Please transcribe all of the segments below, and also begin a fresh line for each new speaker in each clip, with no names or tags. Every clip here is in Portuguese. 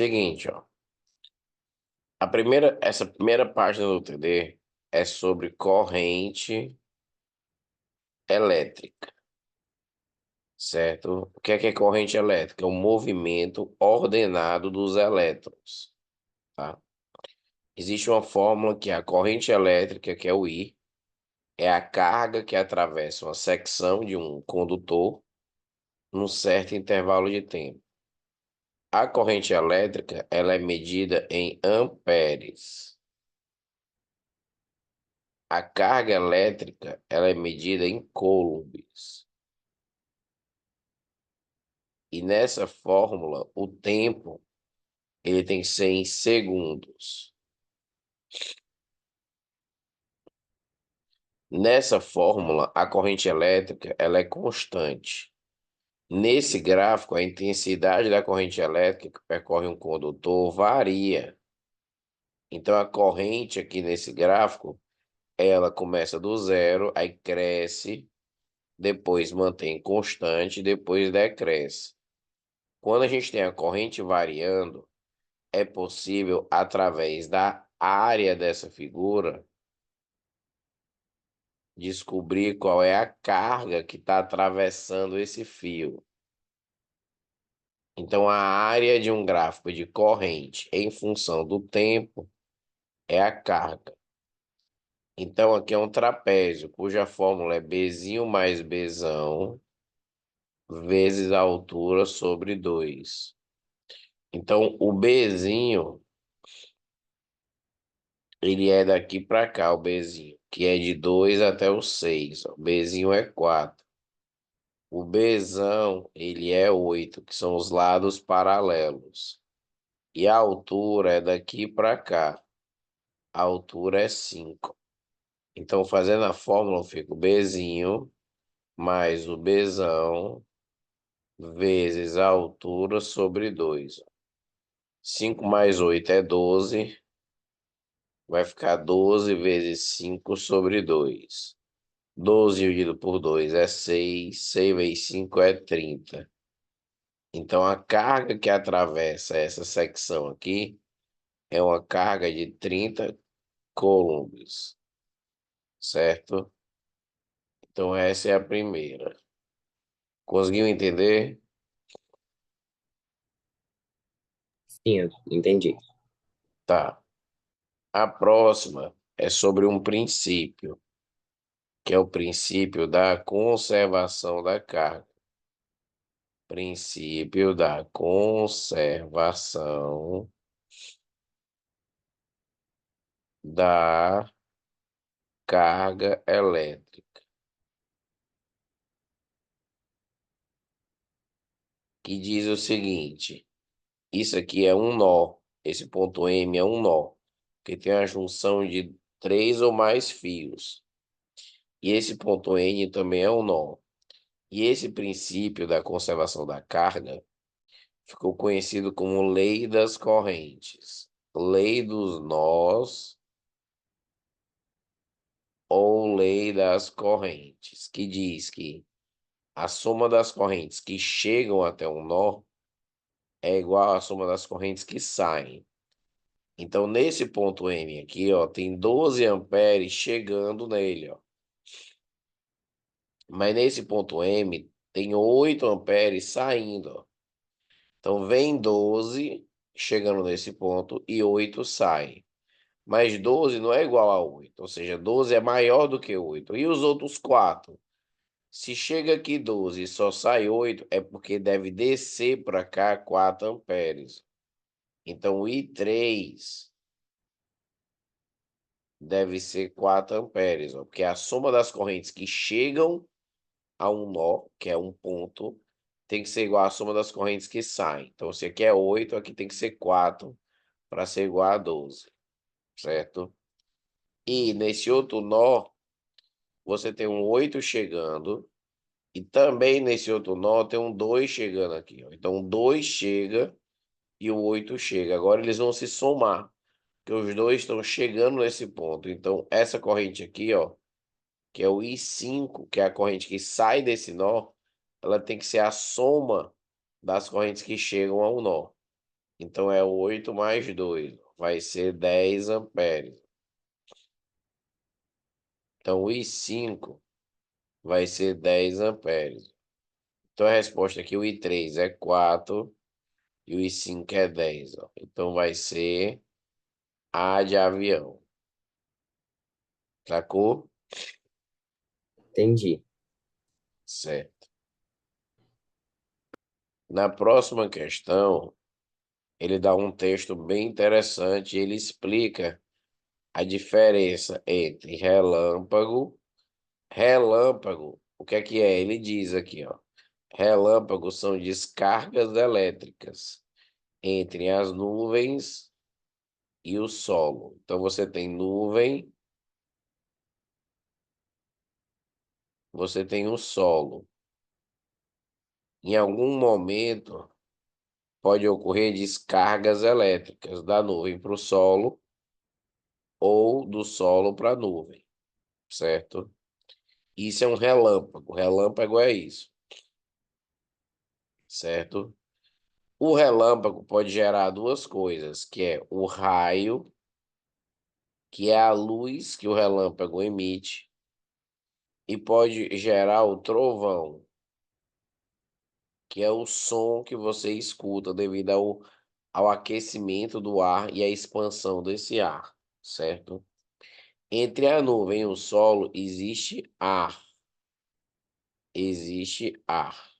Seguinte, ó. Essa primeira página do TD é sobre corrente elétrica, certo? O que é corrente elétrica? É um movimento ordenado dos elétrons, tá? Existe uma fórmula que é a corrente elétrica, que é o I, é a carga que atravessa uma secção de um condutor num certo intervalo de tempo. A corrente elétrica, ela é medida em amperes. A carga elétrica, ela é medida em coulombs. E nessa fórmula, o tempo, ele tem que ser em segundos. Nessa fórmula, a corrente elétrica, ela é constante. Nesse gráfico, a intensidade da corrente elétrica que percorre um condutor varia. Então, a corrente aqui nesse gráfico, ela começa do zero, aí cresce, depois mantém constante, depois decresce. Quando a gente tem a corrente variando, é possível, através da área dessa figura, descobrir qual é a carga que está atravessando esse fio. Então, a área de um gráfico de corrente em função do tempo é a carga. Então, aqui é um trapézio, cuja fórmula é Bzinho mais Bzão vezes a altura sobre 2. Então, o Bzinho, ele é daqui para cá, o Bzinho, que é de 2 até o 6. O Bzinho é 4. O Bzão, ele é 8, que são os lados paralelos. E a altura é daqui para cá. A altura é 5. Então, fazendo a fórmula, fica o Bzinho mais o Bzão vezes a altura sobre 2. 5 mais 8 é 12. Vai ficar 12 vezes 5 sobre 2. 12 dividido por 2 é 6. 6 vezes 5 é 30. Então, a carga que atravessa essa secção aqui é uma carga de 30 coulombs, certo? Então, essa é a primeira. Conseguiu entender?
Sim, eu entendi.
Tá. A próxima é sobre um princípio, que é o princípio da conservação da carga. Princípio da conservação da carga elétrica, que diz o seguinte: isso aqui é um nó, esse ponto M é um nó, que tem a junção de 3 ou mais fios. E esse ponto N também é um nó. E esse princípio da conservação da carga ficou conhecido como lei das correntes, lei dos nós ou lei das correntes, que diz que a soma das correntes que chegam até um nó é igual à soma das correntes que saem. Então, nesse ponto M aqui, ó, tem 12 amperes chegando nele, ó. Mas nesse ponto M tem 8 amperes saindo, ó. Então, vem 12 chegando nesse ponto e 8 saem. Mas 12 não é igual a 8, ou seja, 12 é maior do que 8. E os outros 4? Se chega aqui 12 e só sai 8, é porque deve descer para cá 4 amperes. Então, o I3 deve ser 4 amperes, ó, porque a soma das correntes que chegam a um nó, que é um ponto, tem que ser igual à soma das correntes que saem. Então, se aqui é 8, aqui tem que ser 4 para ser igual a 12, certo? E nesse outro nó, você tem um 8 chegando, e também nesse outro nó tem um 2 chegando aqui, ó. Então, o 2 chega e o 8 chega. Agora eles vão se somar, porque os dois estão chegando nesse ponto. Então, essa corrente aqui, ó, que é o I5, que é a corrente que sai desse nó, ela tem que ser a soma das correntes que chegam ao nó. Então, é 8 mais 2. Vai ser 10 amperes. Então, o I5 vai ser 10 amperes. Então, a resposta aqui, o I3 é 4 e o I5 é 10. Ó. Então, vai ser A de avião. Sacou?
Entendi.
Certo. Na próxima questão, ele dá um texto bem interessante. Ele explica a diferença entre relâmpago. Relâmpago, o que é? Ele diz aqui, ó. Relâmpagos são descargas elétricas entre as nuvens e o solo. Então você tem nuvem, você tem o solo. Em algum momento pode ocorrer descargas elétricas da nuvem para o solo ou do solo para a nuvem, certo? Isso é um relâmpago. Relâmpago é isso, certo? O relâmpago pode gerar duas coisas, que é o raio, que é a luz que o relâmpago emite, e pode gerar o trovão, que é o som que você escuta devido ao aquecimento do ar e à expansão desse ar, certo? Entre a nuvem e o solo existe ar. Existe ar.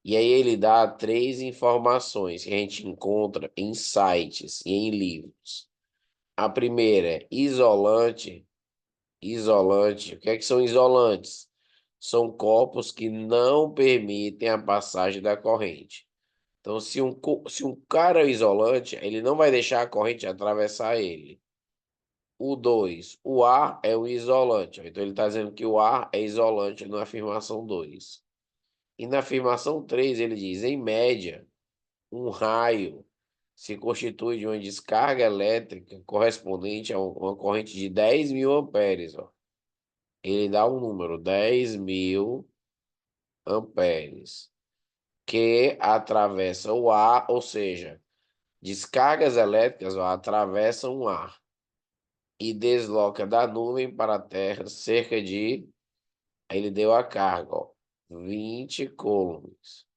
E aí ele dá três informações que a gente encontra em sites e em livros. A primeira é isolante. Isolante. O que é que são isolantes? São corpos que não permitem a passagem da corrente. Então, se um cara é isolante, ele não vai deixar a corrente atravessar ele. O 2, o ar é um isolante. Então, ele está dizendo que o ar é isolante na afirmação 2. E na afirmação 3 ele diz, em média, um raio se constitui de uma descarga elétrica correspondente a uma corrente de 10.000 amperes. Ó. Ele dá um número, 10.000 amperes, que atravessa o ar, ou seja, descargas elétricas ó, atravessam o ar e desloca da nuvem para a Terra cerca de, aí ele deu a carga, ó, 20 coulombs.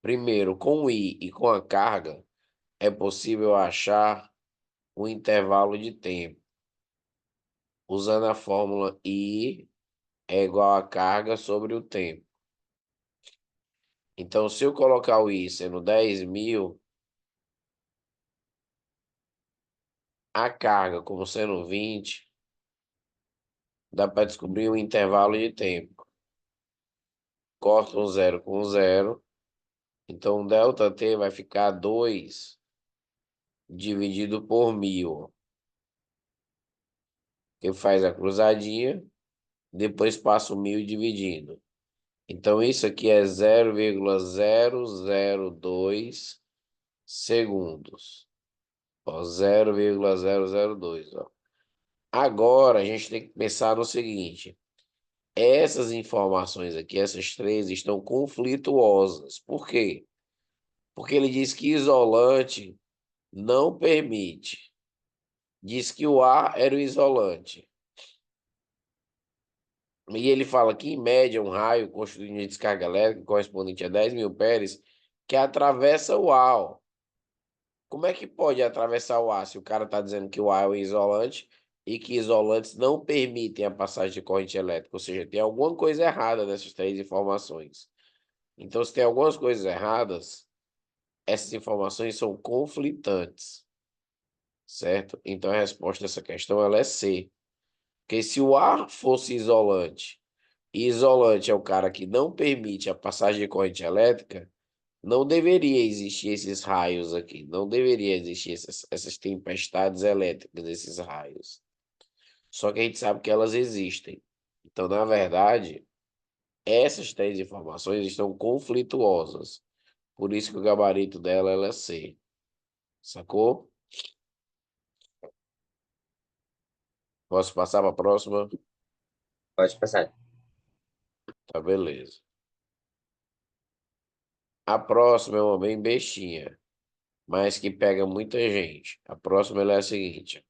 Primeiro, com o I e com a carga, é possível achar o intervalo de tempo, usando a fórmula I é igual a carga sobre o tempo. Então, se eu colocar o I sendo 10.000, a carga como sendo 20, dá para descobrir o intervalo de tempo. Corta um zero com um zero, então ΔT vai ficar 2 dividido por 1.000. Que faz a cruzadinha, depois passa o 1.000 dividindo. Então, isso aqui é 0,002 segundos. Ó, 0,002. Ó. Agora, a gente tem que pensar no seguinte. Essas informações aqui, essas três, estão conflituosas. Por quê? Porque ele diz que isolante não permite. Diz que o ar era o isolante. E ele fala que, em média, um raio constituído de descarga elétrica correspondente a 10.000 amperes que atravessa o ar. Como é que pode atravessar o ar se o cara está dizendo que o ar é um isolante e que isolantes não permitem a passagem de corrente elétrica? Ou seja, tem alguma coisa errada nessas três informações. Então, se tem algumas coisas erradas, essas informações são conflitantes, certo? Então, a resposta dessa questão ela é C. Porque se o ar fosse isolante, e isolante é o cara que não permite a passagem de corrente elétrica, não deveria existir esses raios aqui, não deveria existir essas tempestades elétricas, esses raios. Só que a gente sabe que elas existem. Então, na verdade, essas três informações estão conflituosas. Por isso que o gabarito dela ela é C. Sacou? Posso passar para a próxima?
Pode passar.
Tá, beleza. A próxima é uma bem bestinha, mas que pega muita gente. A próxima ela é a seguinte.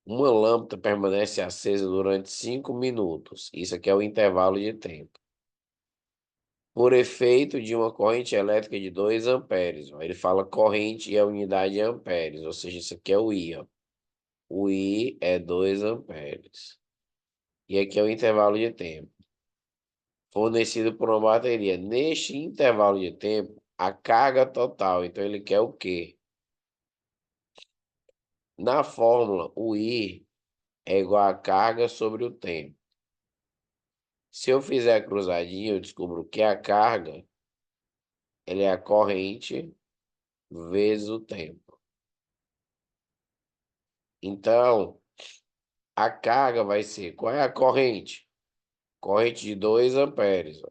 Uma lâmpada permanece acesa durante 5 minutos. Isso aqui é o intervalo de tempo. Por efeito de uma corrente elétrica de 2 amperes. Ó. Ele fala corrente e a unidade é amperes, ou seja, isso aqui é o I. Ó. O I é 2 amperes. E aqui é o intervalo de tempo. Fornecido por uma bateria. Neste intervalo de tempo, a carga total. Então, ele quer o quê? Na fórmula, o I é igual a carga sobre o tempo. Se eu fizer a cruzadinha, eu descubro que a carga ela é a corrente vezes o tempo. Então, a carga vai ser... Qual é a corrente? Corrente de 2 amperes. Ó.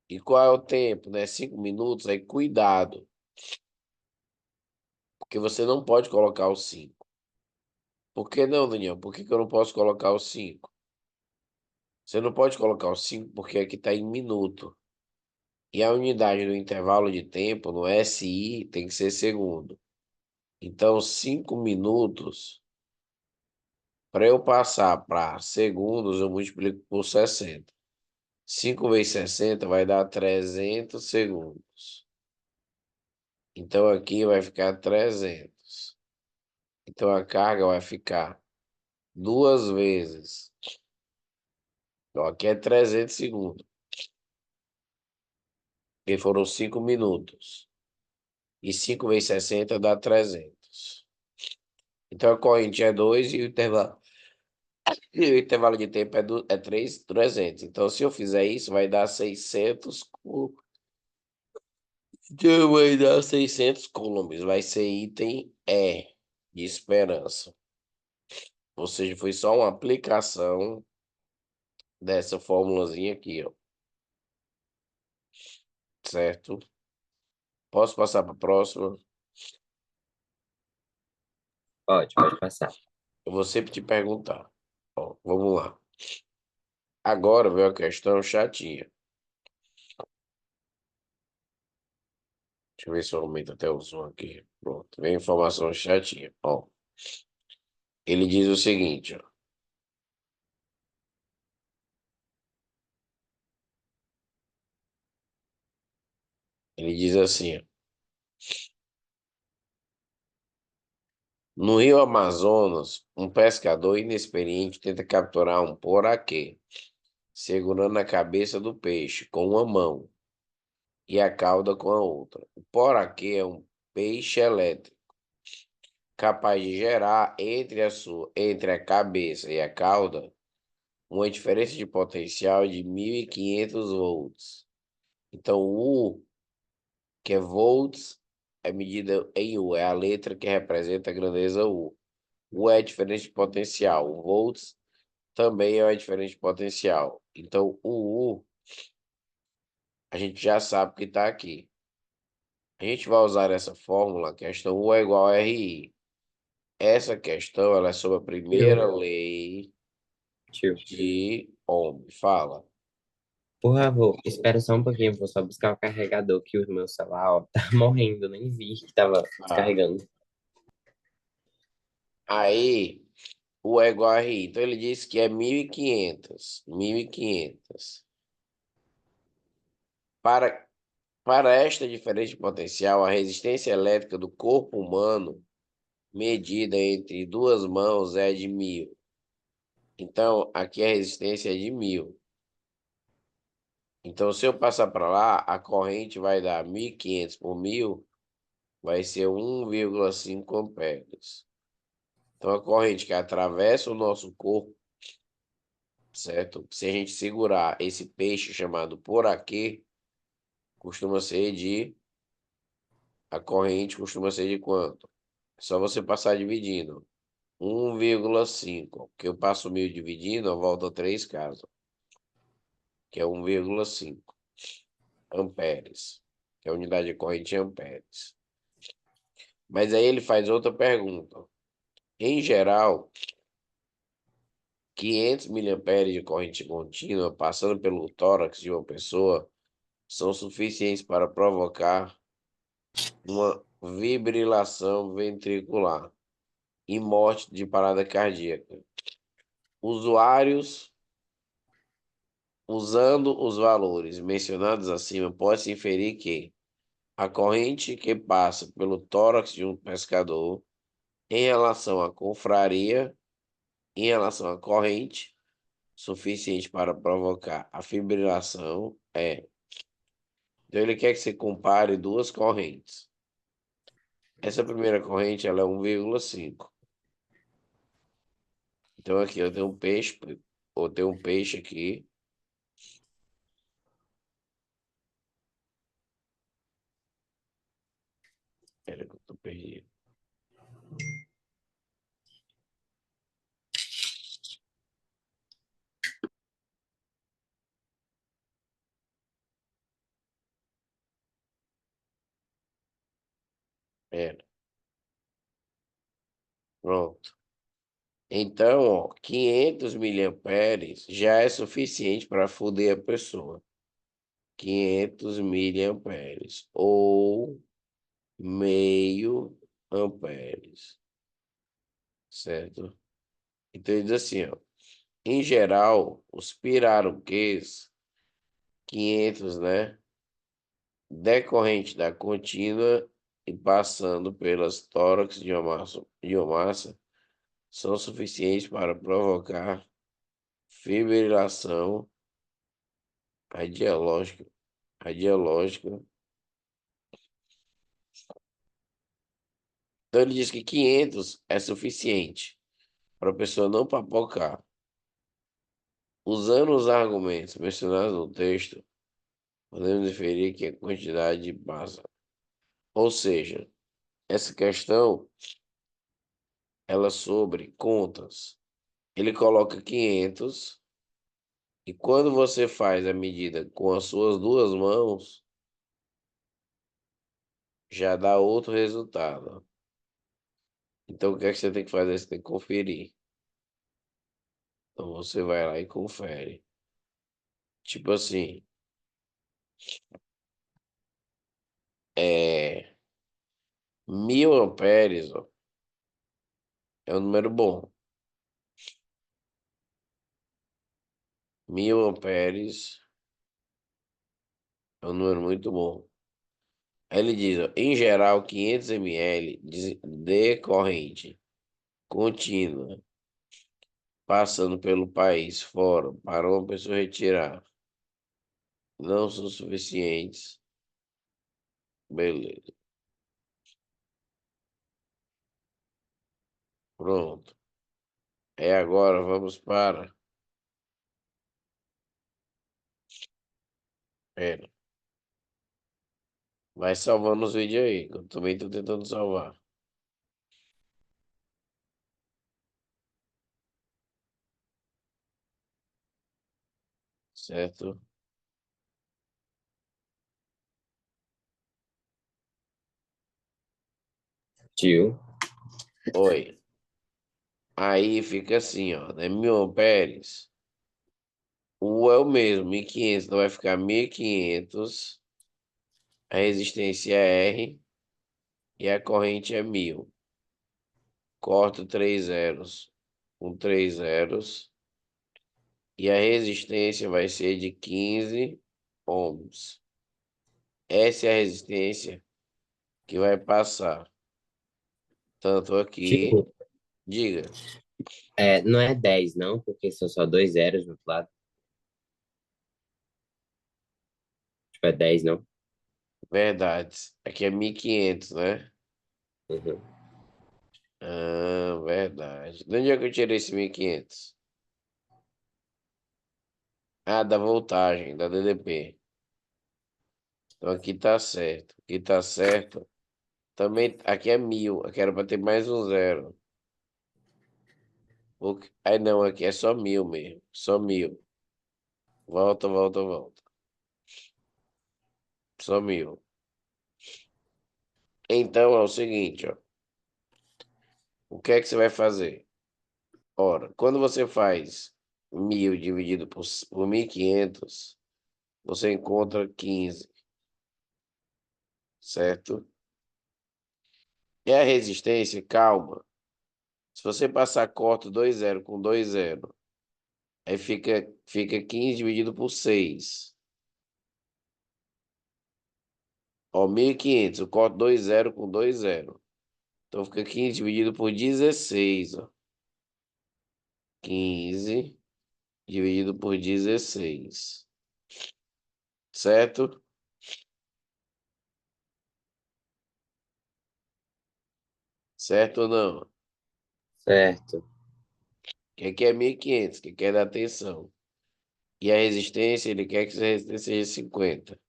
E qual é o tempo? Né? 5 minutos. Aí, cuidado. Porque você não pode colocar o 5. Por que não, Daniel? Por que eu não posso colocar o 5? Você não pode colocar o 5 porque aqui está em minuto. E a unidade do intervalo de tempo, no SI, tem que ser segundo. Então, 5 minutos, para eu passar para segundos, eu multiplico por 60. 5 vezes 60 vai dar 300 segundos. Então, aqui vai ficar 300. Então, a carga vai ficar duas vezes. Então, aqui é 300 segundos. Porque foram 5 minutos. E 5 vezes 60 dá 300. Então, a corrente é 2 e o intervalo de tempo é 300. Então, se eu fizer isso, vai dar 600. Então, vai dar 600 coulombs. Vai ser item E de esperança. Ou seja, foi só uma aplicação dessa formulazinha aqui, ó. Certo? Posso passar para a próxima?
Pode passar.
Eu vou sempre te perguntar. Ó, vamos lá. Agora vem a questão chatinha. Deixa eu ver se eu aumento até o zoom aqui. Pronto, vem a informação chatinha. Ó, ele diz o seguinte, ó. Ele diz assim, ó. No rio Amazonas, um pescador inexperiente tenta capturar um poraquê, segurando a cabeça do peixe com uma mão e a cauda com a outra. O poraquê é um peixe elétrico, capaz de gerar entre a cabeça e a cauda uma diferença de potencial de 1.500 volts. Então, o U, que é volts, é medida em U, é a letra que representa a grandeza U. U é a diferença de potencial. O volts também é uma diferença de potencial. Então, o U, a gente já sabe que está aqui. A gente vai usar essa fórmula, a questão U é igual a RI. Essa questão ela é sobre a
Tio,
primeira lei
tio,
de Ohm. Fala.
por favor, espera só um pouquinho, vou só buscar o carregador que o meu celular, ó, tá morrendo, nem vi que tava
Ah,
descarregando.
aí, U é igual a RI. Então, ele disse que é 1.500. 1.500. Para, para esta diferença de potencial, a resistência elétrica do corpo humano, medida entre duas mãos, é de 1.000. Então, aqui a resistência é de 1.000. Então, se eu passar para lá, a corrente vai dar 1.500 por 1.000, vai ser 1,5 amperes. Então, a corrente que atravessa o nosso corpo, certo? Se a gente segurar esse peixe chamado por aqui, costuma ser de... A corrente costuma ser de quanto? É só você passar dividindo. 1,5. Que eu passo 1.000 dividindo, eu volto a 3 casas. Que é 1,5 amperes. Que é a unidade de corrente em amperes. Mas aí ele faz outra pergunta. Em geral, 500 miliamperes de corrente contínua passando pelo tórax de uma pessoa são suficientes para provocar uma fibrilação ventricular e morte de parada cardíaca. Usuários usando os valores mencionados acima, pode-se inferir que a corrente que passa pelo tórax de um pescador em relação à confraria, em relação à corrente suficiente para provocar a fibrilação é. Então ele quer que você compare duas correntes. Essa primeira corrente ela é 1,5. Então aqui eu tenho um peixe, ou tenho um peixe aqui. Espera que eu tô perdido. Espera. Pronto. Então, ó, 500 miliamperes já é suficiente para foder a pessoa. 500 miliamperes ou meio amperes, certo? Então, ele diz assim, ó, em geral, os piraruquês, 500, né, decorrente da contínua e passando pelas tórax de uma massa, são suficientes para provocar fibrilação radiológica. Radiológica. Então ele diz que 500 é suficiente para a pessoa não papocar. Usando os argumentos mencionados no texto, podemos inferir que a quantidade passa. Ou seja, essa questão, ela é sobre contas. Ele coloca 500 e quando você faz a medida com as suas duas mãos, já dá outro resultado. Então, o que é que você tem que fazer? Você tem que conferir. Então, você vai lá e confere. Tipo assim, 1.000 amperes, ó, é um número bom. 1.000 amperes é um número muito bom. Aí ele diz, ó, em geral, 500 ml de corrente contínua passando pelo país fora para uma pessoa retirar não são suficientes. Beleza. Pronto. É agora, vamos para. Pera. Vai salvando os vídeos aí, que eu também tô tentando salvar. Certo?
Tio.
Oi. Aí fica assim, ó, né? 1.000 amperes. O é o mesmo, 1.500, então vai ficar 1.500. A resistência é R e a corrente é 1.000. Corto 3 zeros com 3 zeros. E a resistência vai ser de 15 ohms. Essa é a resistência que vai passar. Tanto aqui,
Tio,
diga,
não é 10 não, porque são só dois zeros no outro lado. Tipo, é 10 não?
verdades. Aqui é 1.500, né?
Uhum.
Ah, verdade. De onde é que eu tirei esse 1.500? Ah, da voltagem, da DDP. Então aqui tá certo. Aqui tá certo. Também aqui é 1.000. Aqui era para ter mais um zero. Aí não, aqui é só 1.000 mesmo. Só 1.000. Volta, volta, volta. Só 1.000. Então é o seguinte, ó. O que é que você vai fazer? Ora, quando você faz 1.000 dividido por 1.500, você encontra 15, certo? E a resistência, calma. Se você passar corta 2 zero com 2 zero, aí fica 15 dividido por 6. Ó, 1.500, eu corto 2 zero com 2 zero. Então fica 15 dividido por 16, ó. 15 dividido por 16. Certo? Certo ou não?
Certo.
Que aqui é 1.500, que quer dar atenção. E a resistência, ele quer que essa resistência seja 50.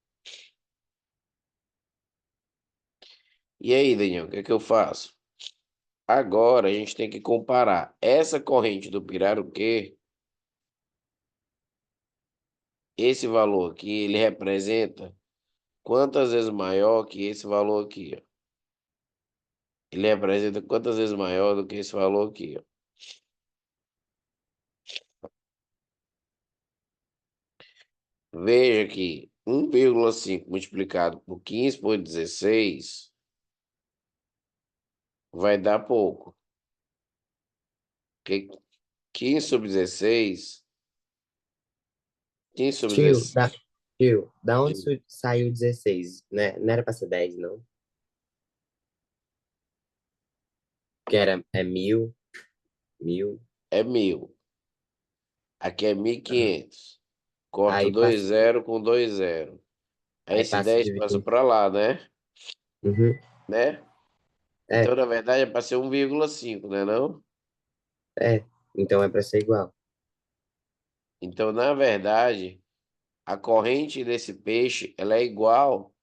E aí, Daniel, o que é que eu faço? Agora a gente tem que comparar essa corrente do piraruquê, esse valor aqui, ele representa quantas vezes maior que esse valor aqui, ó. Ele representa quantas vezes maior do que esse valor aqui, ó. Veja que 1,5 multiplicado por 15 por 16 vai dar pouco. Porque 15 sobre 16, 15 sobre
Tio,
16,
da onde saiu 16, né? Não era pra ser 10, não? Que era, é 1.000.
é 1.000. Aqui é 1.500. Corta
Aí
2
passa,
zero com 2 zero. Aí
aí
esse
passa
10 passa
dividindo.
para lá, né?
Uhum.
Né?
É,
Então, na verdade, é para ser 1,5, né não?
é. Então é pra ser igual.
Então, na verdade, a corrente desse peixe, ela é igual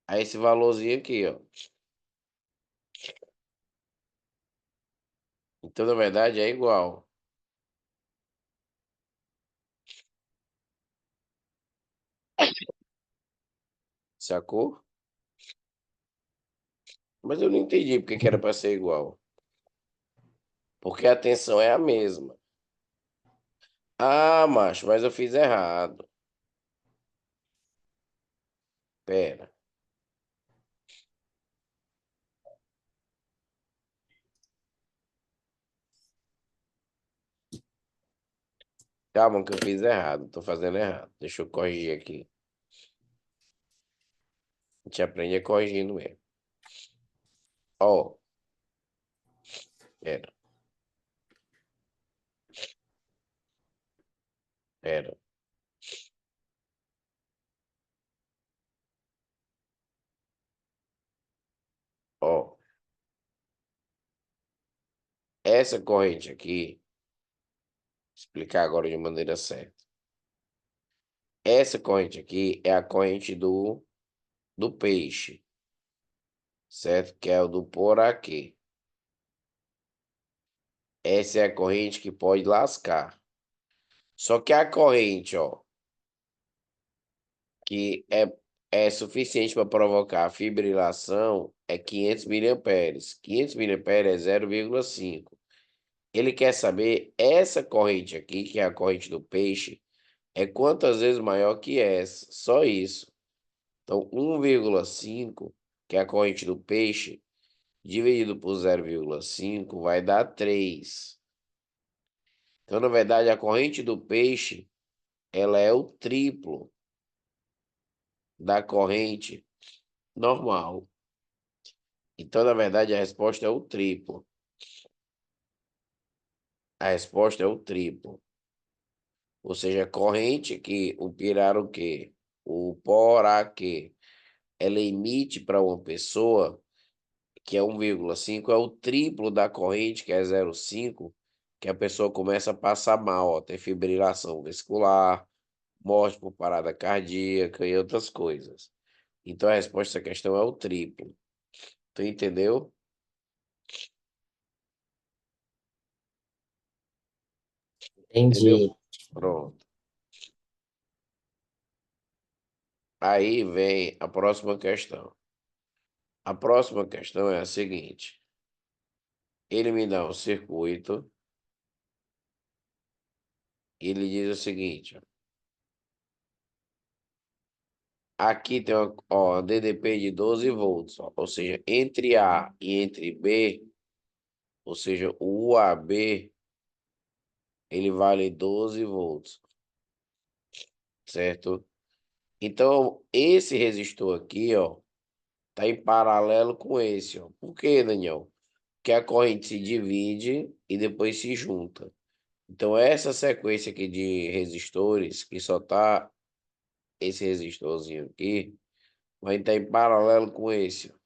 a esse valorzinho aqui, ó. Então, na verdade, é igual. Sacou? Mas eu não entendi porque que era para ser igual. Porque a tensão é a mesma. Ah, macho, mas eu fiz errado. Pera. Calma que eu fiz errado. Tô fazendo errado. Deixa eu corrigir aqui. A gente aprende corrigindo mesmo. Ó, pera, pera. Ó, essa corrente aqui, explicar agora de maneira certa. Essa corrente aqui é a corrente do peixe, certo? Que é o do poraquê. Essa é a corrente que pode lascar. Só que a corrente, ó, que é suficiente para provocar fibrilação é 500 miliamperes. 500 miliamperes é 0,5. Ele quer saber essa corrente aqui, que é a corrente do peixe, é quantas vezes maior que essa. Só isso. Então, 1,5, que é a corrente do peixe, dividido por 0,5 vai dar 3. Então, na verdade, a corrente do peixe, ela é o triplo da corrente normal. Então, na verdade, a resposta é o triplo. A resposta é o triplo. Ou seja, a corrente que o piraruquê, o poraquê, ela emite para uma pessoa, que é 1,5, é o triplo da corrente, que é 0,5, que a pessoa começa a passar mal, ó, tem fibrilação vascular, morte por parada cardíaca e outras coisas. Então a resposta à questão é o triplo. Tu entendeu? Entendeu?
Entendi.
Pronto. Aí vem a próxima questão. A próxima questão é a seguinte: ele me dá um circuito e ele diz o seguinte: ó, Aqui tem uma, ó, DDP de 12 volts, ó, ou seja, entre A e entre B, ou seja, o UAB, ele vale 12 volts, certo? Então, esse resistor aqui, ó, tá em paralelo com esse, ó. Por quê, Daniel? Porque a corrente se divide e depois se junta. Então, essa sequência aqui de resistores, que só tá esse resistorzinho aqui, vai estar em paralelo com esse, ó.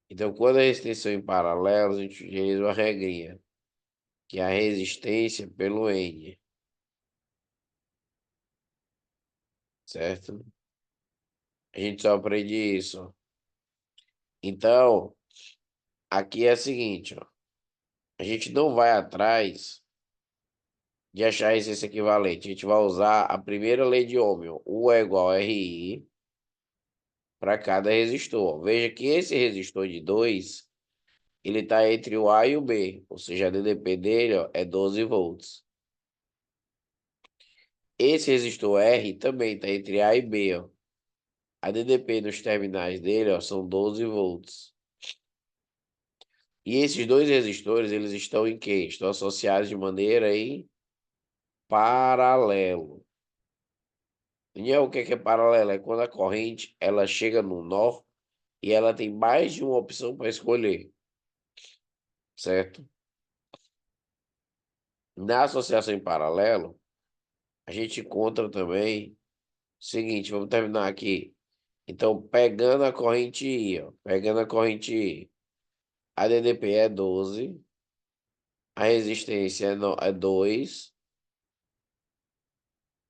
Então, quando a resistência em paralelo, a gente utiliza uma regrinha, que é a resistência pelo N, certo? A gente só aprende isso, ó. Então, aqui é o seguinte, ó. A gente não vai atrás de achar a resistência equivalente. A gente vai usar a primeira lei de Ohm. U é igual a RI para cada resistor. Veja que esse resistor de 2, ele está entre o A e o B. Ou seja, a DDP dele, ó, é 12 volts. Esse resistor R também está entre A e B. Ó. A DDP nos terminais dele, ó, são 12 volts. E esses dois resistores, eles estão em quê? Estão associados de maneira em paralelo. Daniel, o que é paralelo? É quando a corrente ela chega no nó e ela tem mais de uma opção para escolher, certo? Na associação em paralelo, a gente encontra também o seguinte, vamos terminar aqui. Então, pegando a corrente I, ó, pegando a corrente I, a DDP é 12, a resistência é 2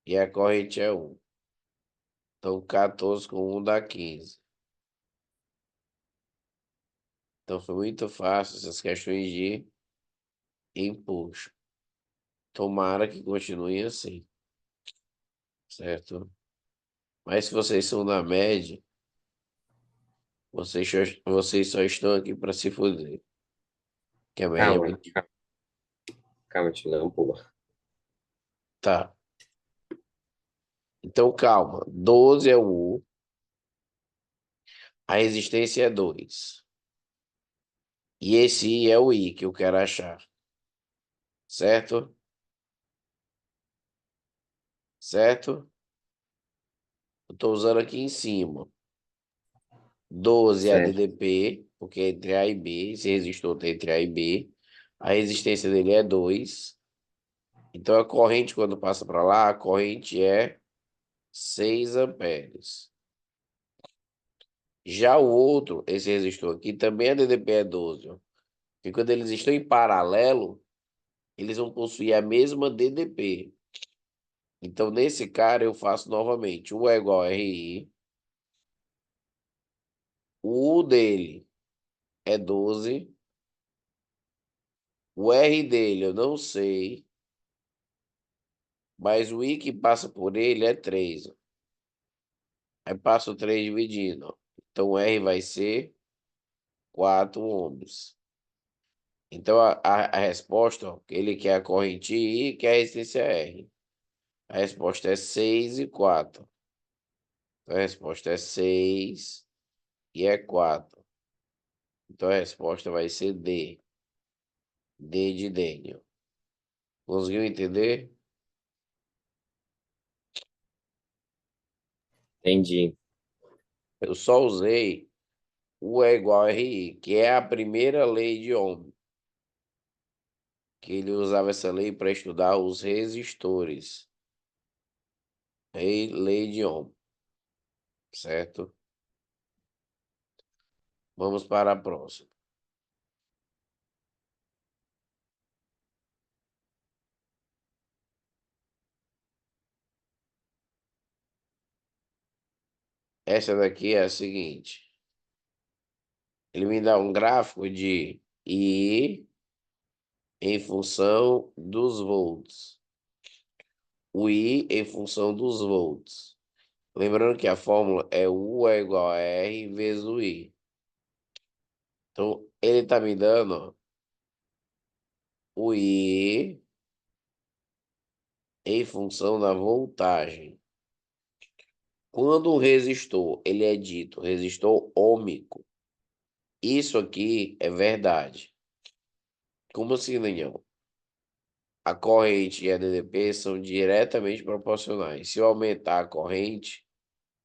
e a corrente é 1. Então, 14 com 1 dá 15. Então, foi muito fácil essas questões de impulso. Tomara que continue assim, certo? Mas se vocês são da média, vocês só estão aqui para se fuder. Que a média é
Calma,
muito.
calma, te não pula.
Tá. Então, calma. 12 é o U, a resistência é 2. E esse I é o I que eu quero achar. Certo? Certo? Eu estou usando aqui em cima. 12 é a
Certo,
DDP, porque é entre A e B. Esse resistor está entre A e B. A resistência dele é 2. Então, a corrente, quando passa para lá, a corrente é 6 amperes. Já o outro, esse resistor aqui, também a DDP é 12. Ó. E quando eles estão em paralelo, eles vão possuir a mesma DDP. Então, nesse cara, eu faço novamente. U é igual a RI. O U dele é 12. O R dele eu não sei. Mas o I que passa por ele é 3. Ó. Aí passa o 3 dividindo. Ó. Então, o R vai ser 4 ohms. Então, a resposta, ó, ele quer a corrente I, quer a resistência R. A resposta é 6 e 4. Então, a resposta é 6 e é 4. Então, a resposta vai ser D. D de Daniel. Conseguiu entender?
entendi.
Eu só usei U é igual a RI, que é a primeira lei de Ohm. Que ele usava essa lei para estudar os resistores. Lei de Ohm, certo? Vamos para a próxima. Essa daqui é a seguinte. Ele me dá um gráfico de I em função dos volts. O I em função dos volts. Lembrando que a fórmula é U é igual a R vezes o I. Então, ele está me dando ó, o I em função da voltagem. Quando um resistor ele é dito resistor ôhmico, isso aqui é verdade. Como assim, Daniel? A corrente e a DDP são diretamente proporcionais. Se eu aumentar a corrente,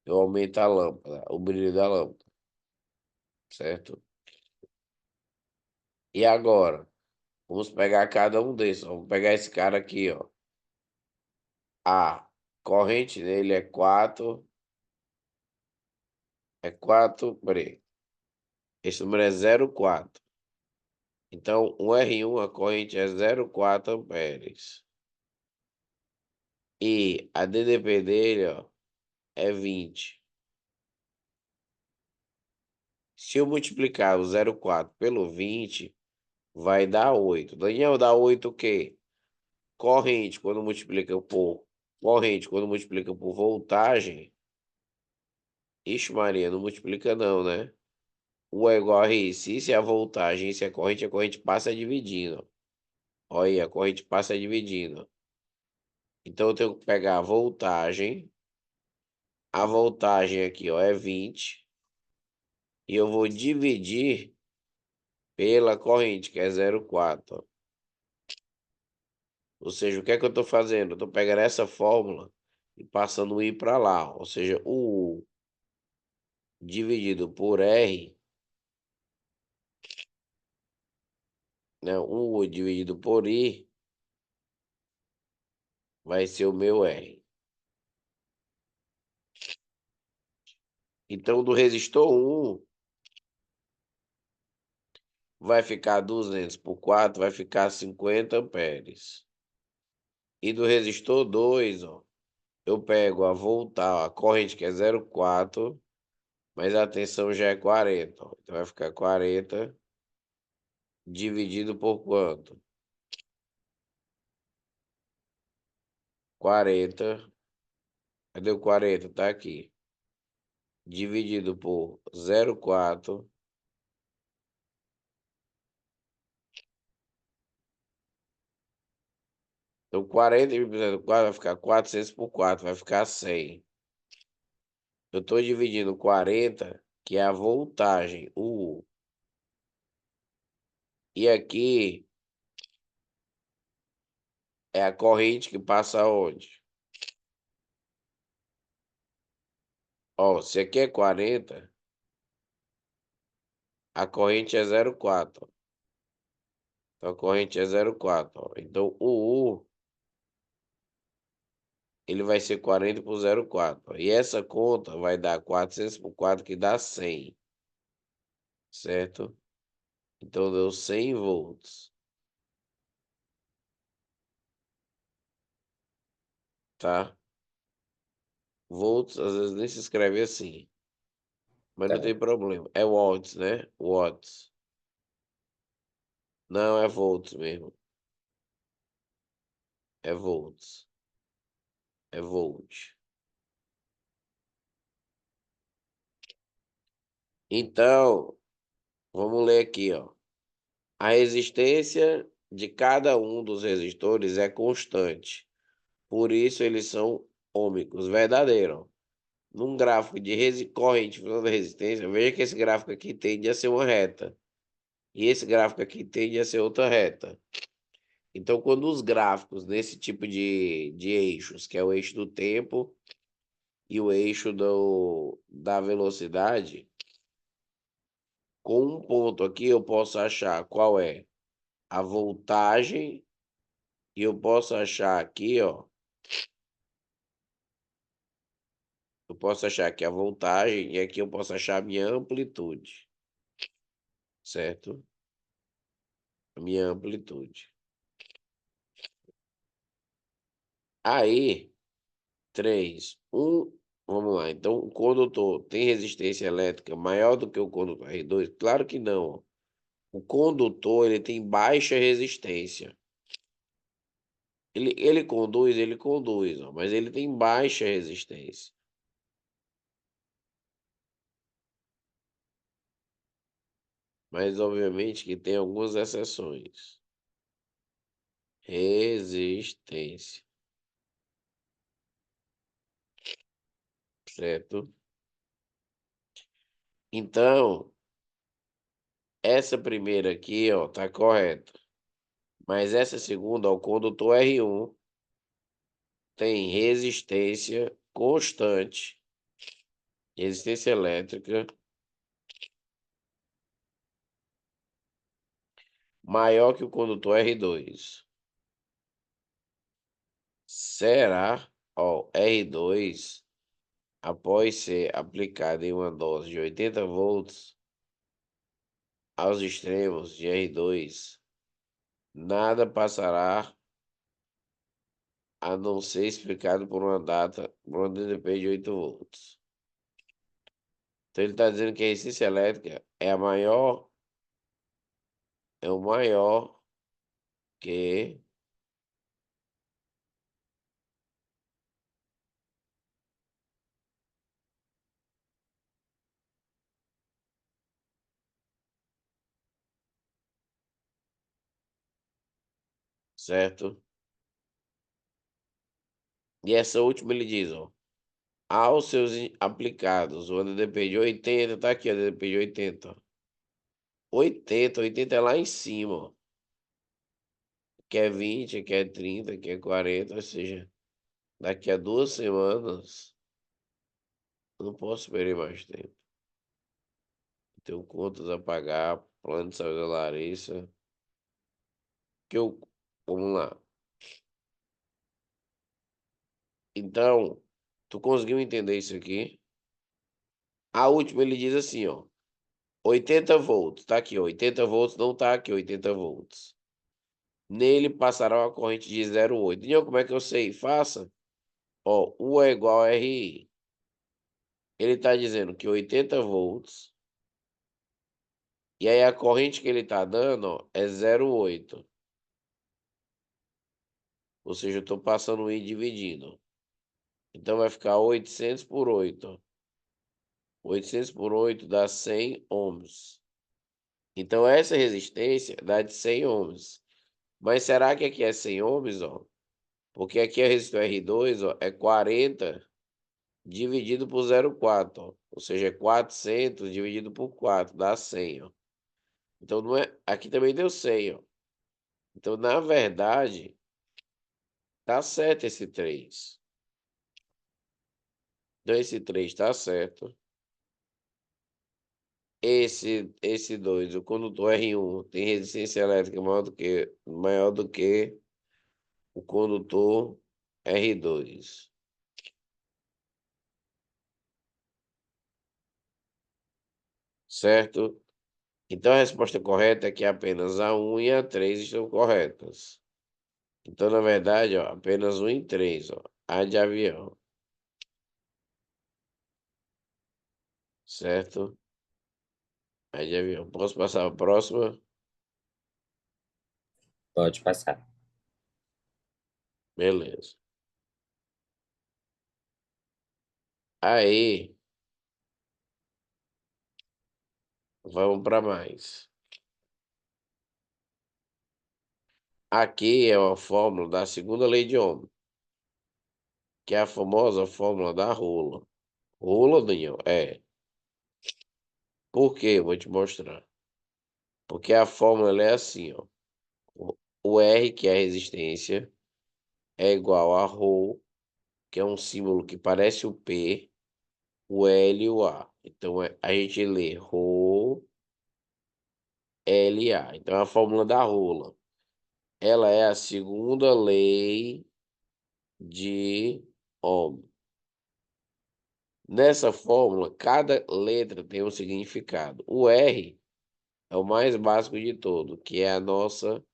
eu aumento a lâmpada, o brilho da lâmpada, certo? E agora, vamos pegar cada um desses. Vamos pegar esse cara aqui, ó. A corrente dele peraí. Esse número é 0,4. Então, um R1, a corrente é 0,4 amperes. E a DDP dele, ó, é 20. Se eu multiplicar o 0,4 pelo 20, vai dar 8. Daniel, dá 8 o quê? Corrente, quando multiplica por voltagem. Ixi, Maria, não multiplica não, né? U é igual a resistência, a voltagem, se é a corrente passa dividindo. Olha aí, a corrente passa dividindo. Então eu tenho que pegar a voltagem aqui, ó, é 20, e eu vou dividir pela corrente, que é 0,4. Ou seja, o que é que eu estou fazendo? Eu estou pegando essa fórmula e passando o I para lá. Ou seja, o U dividido por R, né? O U dividido por I vai ser o meu R. Então, do resistor 1 vai ficar 200 por 4, vai ficar 50 amperes. E do resistor 2, ó, eu pego a corrente que é 0,4, mas a tensão já é 40. Ó. Então vai ficar 40 dividido por quanto? 40. Cadê o 40? Tá aqui. Dividido por 0,4. Então 40 dividido por 4 vai ficar 400 por 4, vai ficar 100. Eu estou dividindo 40, que é a voltagem, o U. E aqui é a corrente que passa onde? Ó, se aqui é 40, a corrente é 0,4. Então a corrente é 0,4. Ó. Então o U, ele vai ser 40 por 0,4. E essa conta vai dar 400 por 4, que dá 100. Certo? Então deu 100 volts. Tá? Volts às vezes nem se escreve assim. Mas não
Tá.
tem problema. É watts, né? Watts. Não, é volts mesmo. É volts. É volt. Então, vamos ler aqui, ó. A resistência de cada um dos resistores é constante. Por isso, eles são ômicos, verdadeiro. Num gráfico de corrente falando de resistência, veja que esse gráfico aqui tende a ser uma reta. E esse gráfico aqui tende a ser outra reta. Então, quando os gráficos nesse tipo de eixos, que é o eixo do tempo e o eixo da velocidade, com um ponto aqui eu posso achar qual é a voltagem e eu posso achar aqui, ó, eu posso achar aqui a voltagem e aqui eu posso achar a minha amplitude, certo? A minha amplitude. Aí, 3, vamos lá. Então, o condutor tem resistência elétrica maior do que o condutor R2? Claro que não. O condutor, ele tem baixa resistência. Ele conduz, ó, mas ele tem baixa resistência. Mas, obviamente, que tem algumas exceções. Resistência. certo? Então, essa primeira aqui, ó, tá correta. Mas essa segunda, ó, o condutor R1 tem resistência constante, resistência elétrica maior que o condutor R2. Será, ó, R2, após ser aplicado em uma dose de 80 volts aos extremos de R2, nada passará a não ser explicado por uma data, por um DDP de 8 volts. Então ele está dizendo que a resistência elétrica é a maior, é o maior que, certo? E essa última ele diz, ó, aos seus aplicados, o DDP de 80, tá aqui, o DDP de 80, ó. 80 é lá em cima, ó. Que é 20, que é 30, que é 40, ou seja, daqui a 2 semanas, eu não posso perder mais tempo. Tenho contas a pagar, plano de saúde da Larissa, vamos lá. Então, tu conseguiu entender isso aqui? A última ele diz assim, ó, 80 volts, tá aqui, ó, 80 volts, não tá aqui, 80 volts. Nele passará uma corrente de 0,8. Entendeu como é que eu sei? Faça. Ó, U é igual a RI. Ele está dizendo que 80 volts, e aí a corrente que ele está dando, ó, é 0,8. Ou seja, eu estou passando I dividindo. Então vai ficar 800 por 8. 800 por 8 dá 100 ohms. Então essa resistência dá de 100 ohms. Mas será que aqui é 100 ohms, ó? Porque aqui a resistência R2, ó, é 40 dividido por 0,4, ó. Ou seja, é 400 dividido por 4, dá 100, ó. Então, não é... aqui também deu 100, ó. Então, na verdade, tá certo esse 3. Então, esse 3 tá certo. Esse 2, o condutor R1, tem resistência elétrica maior do que o condutor R2. Certo? Então, a resposta correta é que apenas a 1 e a 3 estão corretas. Então, na verdade, ó, apenas 1 e 3, ó. A de avião. Certo? A de avião. Posso passar a próxima?
Pode passar.
Beleza. Aí, vamos para mais. Aqui é uma fórmula da segunda lei de Ohm, que é a famosa fórmula da rola. Rola, Daniel? É. Por quê? Eu vou te mostrar. Porque a fórmula ela é assim, ó. O R, que é a resistência, é igual a ρ, que é um símbolo que parece o P, o L e o A. Então, a gente lê ρ, L, A. Então, é a fórmula da rola. Ela é a segunda lei de Ohm. Nessa fórmula, cada letra tem um significado. O R é o mais básico de todo, que é a nossa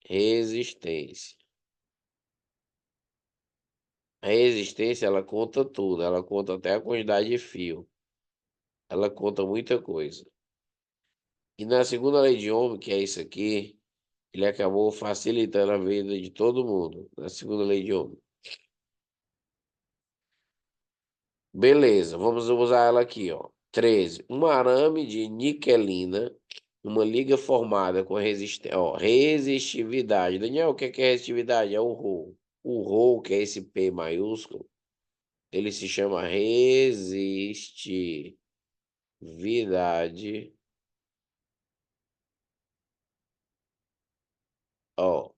resistência. A resistência, ela conta tudo, ela conta até a quantidade de fio. Ela conta muita coisa. E na segunda lei de Ohm, que é isso aqui, ele acabou facilitando a vida de todo mundo, na segunda lei de Ohm. Beleza, vamos usar ela aqui, ó. 13. Um arame de niquelina, uma liga formada com resistividade. Daniel, o que é resistividade? É o ρ. O ρ, que é esse P maiúsculo, Ele se chama resistividade. Ó,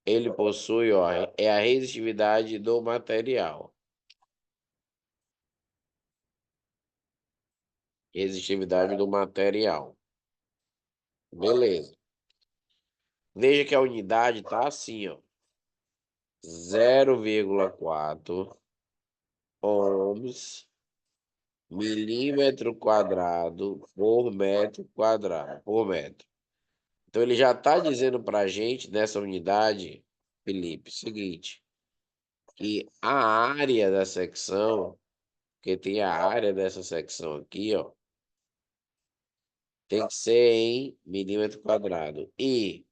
ele possui, ó, é a resistividade do material. Resistividade do material. Beleza. Veja que a unidade tá assim, ó. 0,4 ohms milímetro quadrado por metro quadrado, por metro. Então, ele já está dizendo para a gente, nessa unidade, Felipe, seguinte, que a área da secção, que tem a área dessa secção aqui, ó, tem que ser em milímetro quadrado. E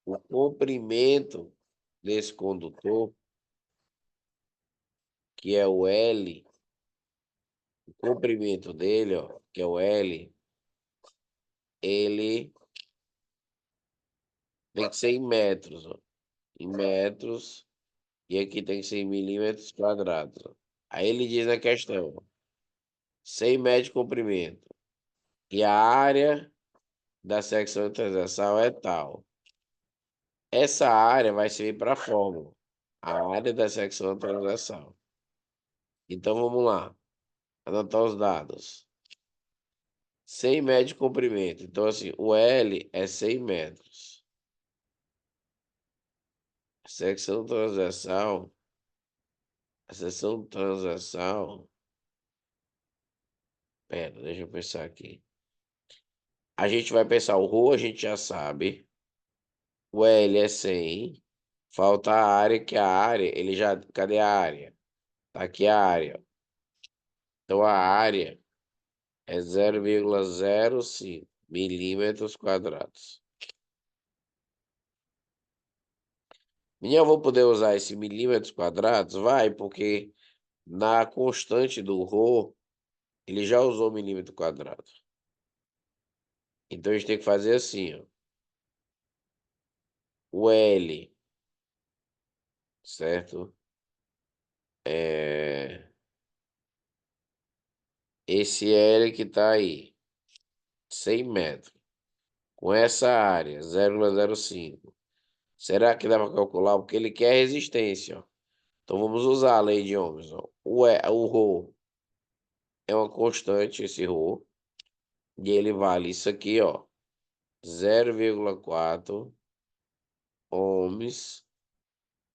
o comprimento desse condutor, que é o L, o comprimento dele, ó, que é o L, ele tem que ser em metros, ó, em metros, e aqui tem que ser em milímetros quadrados, ó. Aí ele diz na questão, ó, 100 metros de comprimento, e a área da secção transversal é tal. Essa área vai servir para a fórmula, a área da secção transversal. Então vamos lá, anotar os dados. 100 metros de comprimento. Então, assim, o L é 100 metros. Secção transversal. A seção transversal. Pera, deixa eu pensar aqui. A gente vai pensar o ρ, a gente já sabe. O L é 100. Falta a área, que a área, ele já. Cadê a área? Tá aqui a área. Então a área é 0,05 milímetros quadrados. Minha, eu vou poder usar esse milímetros quadrados? Vai, porque na constante do ρ, ele já usou milímetro quadrado. Então a gente tem que fazer assim, ó. O L, certo? É esse L que tá aí, 100 metros. Com essa área, 0,05. Será que dá para calcular? Porque ele quer resistência, ó. Então vamos usar a lei de Ohms, ó. O ρ é uma constante, esse ρ, e ele vale isso aqui, ó, 0,4 ohms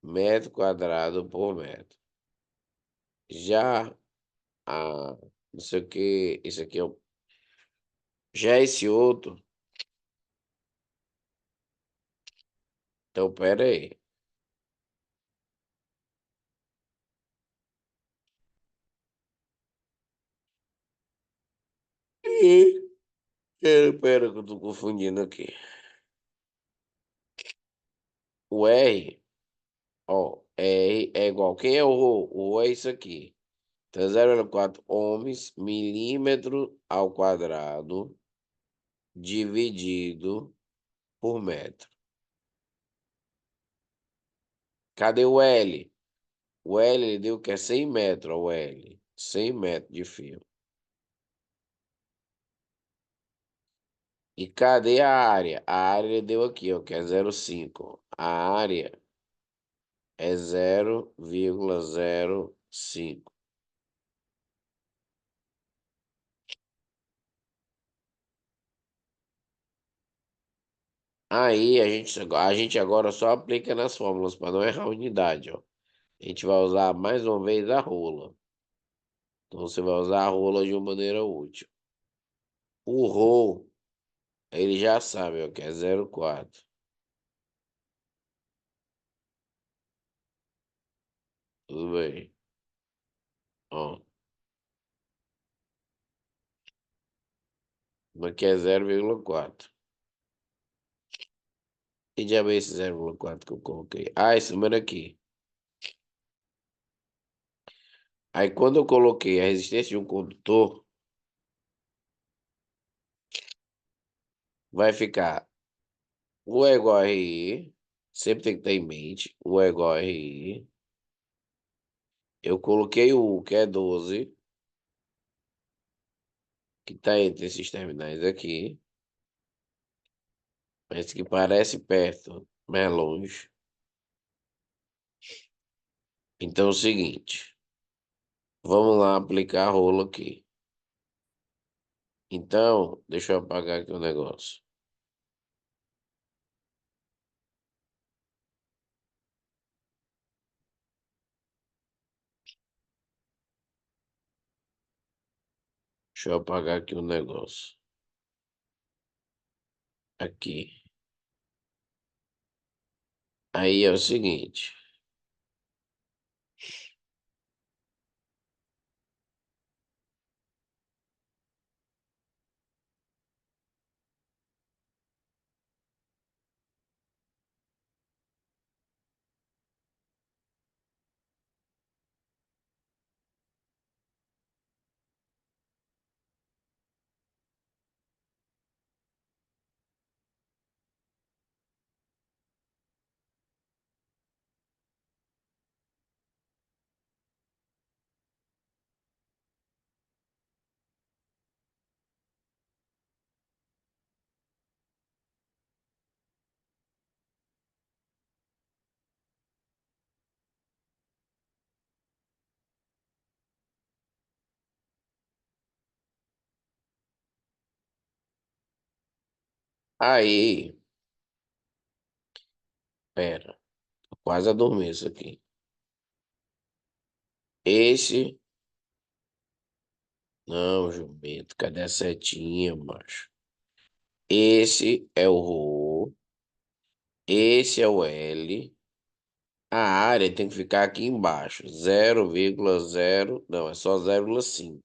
metro quadrado por metro. Já não sei o que, isso aqui é já esse outro, então pera aí. Pera que eu tô confundindo aqui. O R, ó, R é igual, quem é o ρ? O ρ é isso aqui. Então 0,4 ohms milímetro ao quadrado dividido por metro. Cadê o L? O L ele deu que é 100 metros, o L. 100 metros de fio. E cadê a área? A área ele deu aqui, ó, que é 0,5. A área é 0,05. Aí a gente agora só aplica nas fórmulas para não errar a unidade, ó. A gente vai usar mais uma vez a rola. Então você vai usar a rola de uma maneira útil. O ρ, ele já sabe, ó, que é 0,4. Tudo bem. Ó, aqui é 0,4. E já veio esse 0,4 que eu coloquei. Ah, esse número aqui. Aí quando eu coloquei a resistência de um condutor, vai ficar o é igual a RI. Sempre tem que ter em mente. O é igual a RI. Eu coloquei o U, que é 12, que está entre esses terminais aqui, mas que parece perto, mas é longe. Então é o seguinte, vamos lá aplicar a rola aqui. Então, deixa eu apagar aqui o negócio. Deixa eu apagar aqui o negócio. Aqui. Aí é o seguinte. Aí, pera. Tô quase adormeço aqui. Esse. Não, jumento. Cadê a setinha, macho? Esse é o Rho. Esse é o L. A área tem que ficar aqui embaixo. 0,0. Não, é só 0,5.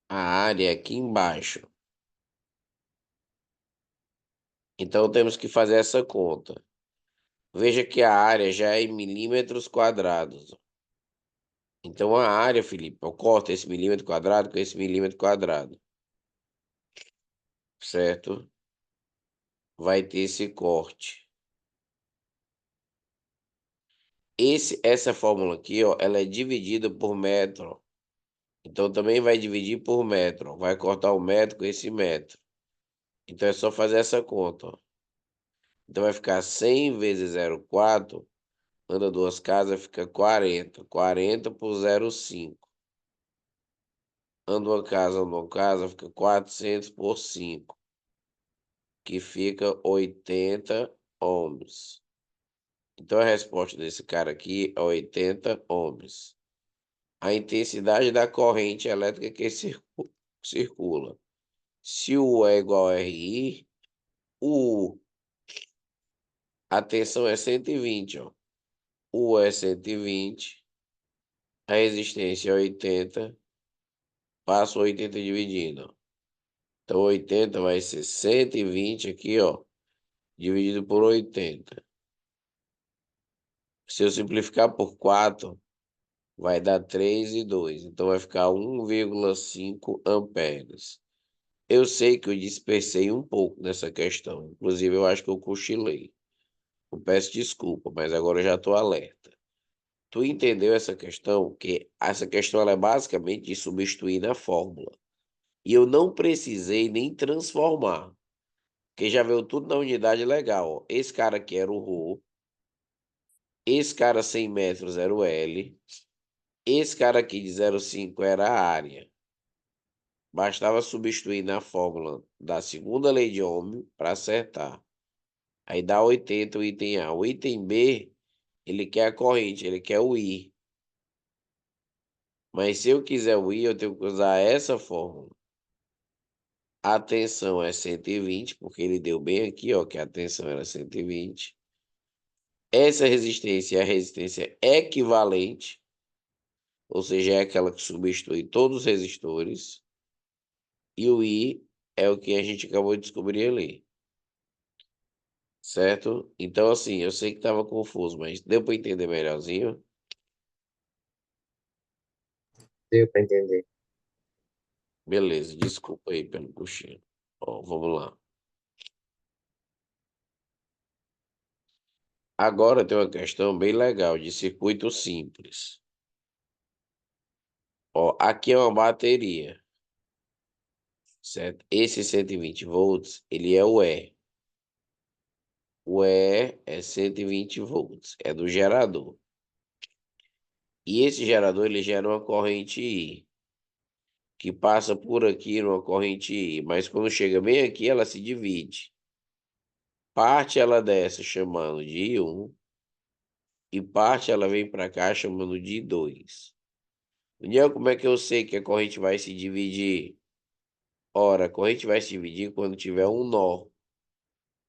A área é aqui embaixo. Então temos que fazer essa conta. Veja que a área já é em milímetros quadrados. Então a área, Felipe, eu corto esse milímetro quadrado com esse milímetro quadrado, certo? Vai ter esse corte. Essa fórmula aqui, ó, ela é dividida por metro. Então também vai dividir por metro. Vai cortar o metro com esse metro. Então é só fazer essa conta, ó. Então vai ficar 100 vezes 0,4. Anda duas casas, fica 40. 40 por 0,5. Anda uma casa, fica 400 por 5, que fica 80 ohms. Então a resposta desse cara aqui é 80 ohms. A intensidade da corrente elétrica que circula. Se U é igual a RI, U, a tensão é 120, ó. U é 120, a resistência é 80, passa 80 dividindo, ó. Então 80 vai ser 120 aqui, ó, dividido por 80. Se eu simplificar por 4, vai dar 3,2. Então vai ficar 1,5 amperes. Eu sei que eu dispersei um pouco nessa questão. Inclusive, eu acho que eu cochilei. Eu peço desculpa, mas agora eu já estou alerta. Tu entendeu essa questão? Que essa questão ela é basicamente de substituir na fórmula. E eu não precisei nem transformar. Porque já veio tudo na unidade legal, ó. Esse cara aqui era o Rho. Esse cara 100 metros era o L. Esse cara aqui de 0,5 era a área. Bastava substituir na fórmula da segunda lei de Ohm para acertar. Aí dá 80 o item A. O item B, ele quer a corrente, ele quer o I. Mas se eu quiser o I, eu tenho que usar essa fórmula. A tensão é 120, porque ele deu bem aqui, ó, que a tensão era 120. Essa resistência é a resistência equivalente, ou seja, é aquela que substitui todos os resistores. E o I é o que a gente acabou de descobrir ali. Certo? Então, assim, eu sei que estava confuso, mas deu para entender melhorzinho?
Deu pra entender.
Beleza, desculpa aí pelo cochilo. Ó, vamos lá. Agora tem uma questão bem legal de circuito simples. Ó, aqui é uma bateria, certo? Esse 120 volts, ele é o E. O E é 120 volts, é do gerador. E esse gerador, ele gera uma corrente I, que passa por aqui numa corrente I, mas quando chega bem aqui, ela se divide. Parte ela desce chamando de I1 e parte ela vem para cá chamando de I2. Daniel, como é que eu sei que a corrente vai se dividir? Ora, a corrente vai se dividir quando tiver um nó.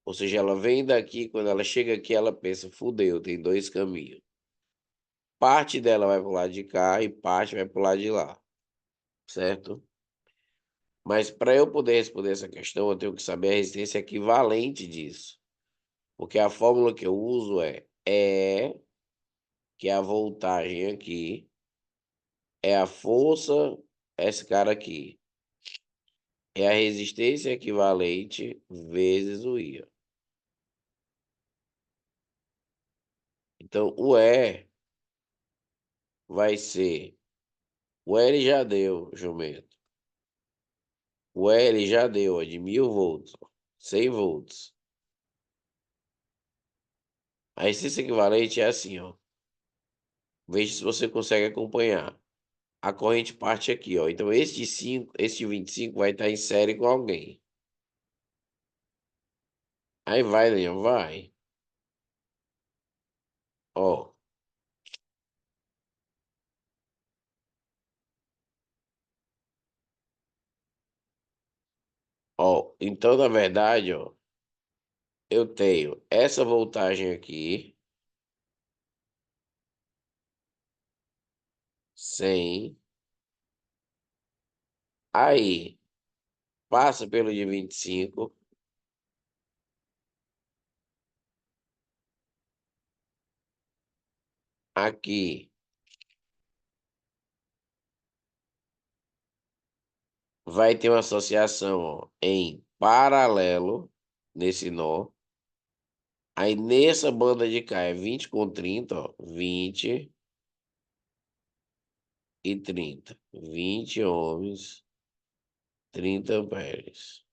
Ou seja, ela vem daqui, quando ela chega aqui, ela pensa, fudeu, tem dois caminhos. Parte dela vai para o lado de cá e parte vai para o lado de lá, certo? Mas para eu poder responder essa questão, eu tenho que saber a resistência equivalente disso. Porque a fórmula que eu uso é E, que é a voltagem aqui, é a força, esse cara aqui, é a resistência equivalente vezes o I. Então, o E vai ser, o L já deu, jumento. O L já deu, é de 1000 volts, ó, 100 volts. A resistência equivalente é assim, ó. Veja se você consegue acompanhar. A corrente parte aqui, ó. Então, esse de 5, esse de 25 vai estar em série com alguém. Aí vai, Leão, vai. Ó, ó. Então, na verdade, ó, eu tenho essa voltagem aqui, 100. Aí, passa pelo de 25. Aqui vai ter uma associação, ó, em paralelo, nesse nó. Aí, nessa banda de cá, é 20 com 30, ó. 20 e 30. 20 ohms, 30 amperes.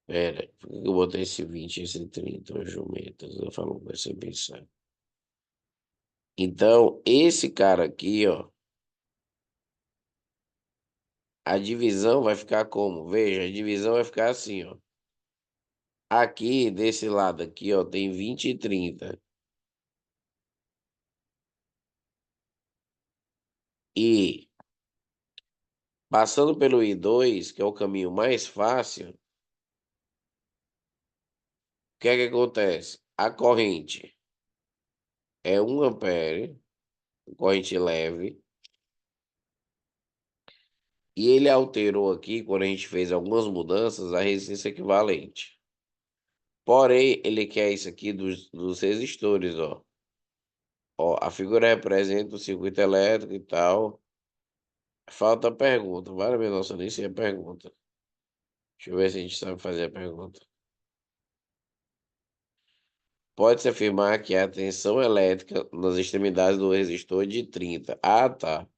Pera, por que eu botei esse 20 e esse 30, ô jumentas? Eu falo com você pensar. Então, esse cara aqui, ó, a divisão vai ficar como? Veja, a divisão vai ficar assim, ó. Aqui, desse lado aqui, ó, tem 20 e 30. E passando pelo I2, que é o caminho mais fácil, o que é que acontece? A corrente é 1 ampere, corrente leve, e ele alterou aqui, quando a gente fez algumas mudanças, a resistência equivalente. Porém, ele quer isso aqui dos resistores, ó. Ó, a figura representa o circuito elétrico e tal. Falta a pergunta. Vale, minha nossa, nem sei a pergunta. Deixa eu ver se a gente sabe fazer a pergunta. Pode-se afirmar que a tensão elétrica nas extremidades do resistor de 30. Ah, tá.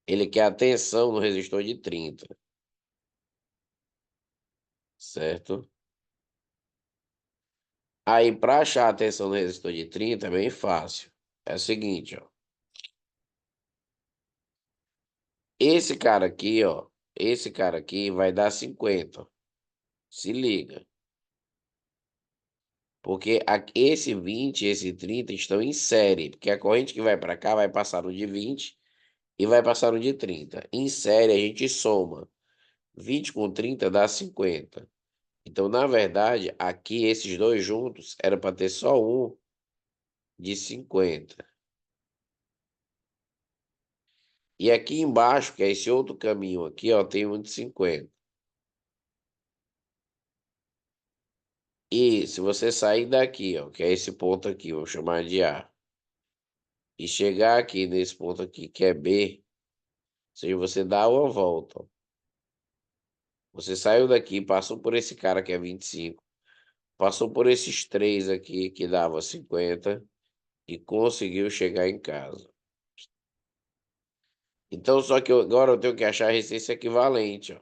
Ele quer a tensão no resistor de 30. Certo? Aí, para achar a tensão no resistor de 30 é bem fácil. É o seguinte, ó. Esse cara aqui, ó. Esse cara aqui vai dar 50. Se liga. Porque esse 20 e esse 30 estão em série. Porque a corrente que vai para cá vai passar no de 20 e vai passar no de 30. Em série, a gente soma. 20 com 30 dá 50. Então, na verdade, aqui esses dois juntos era para ter só um de 50. E aqui embaixo, que é esse outro caminho aqui, ó, tem um de 50. E se você sair daqui, ó, que é esse ponto aqui, vou chamar de A, e chegar aqui nesse ponto aqui, que é B, ou seja, você dá uma volta, ó. Você saiu daqui, passou por esse cara que é 25, passou por esses três aqui que dava 50 e conseguiu chegar em casa. Então, só que agora eu tenho que achar a receita equivalente, ó.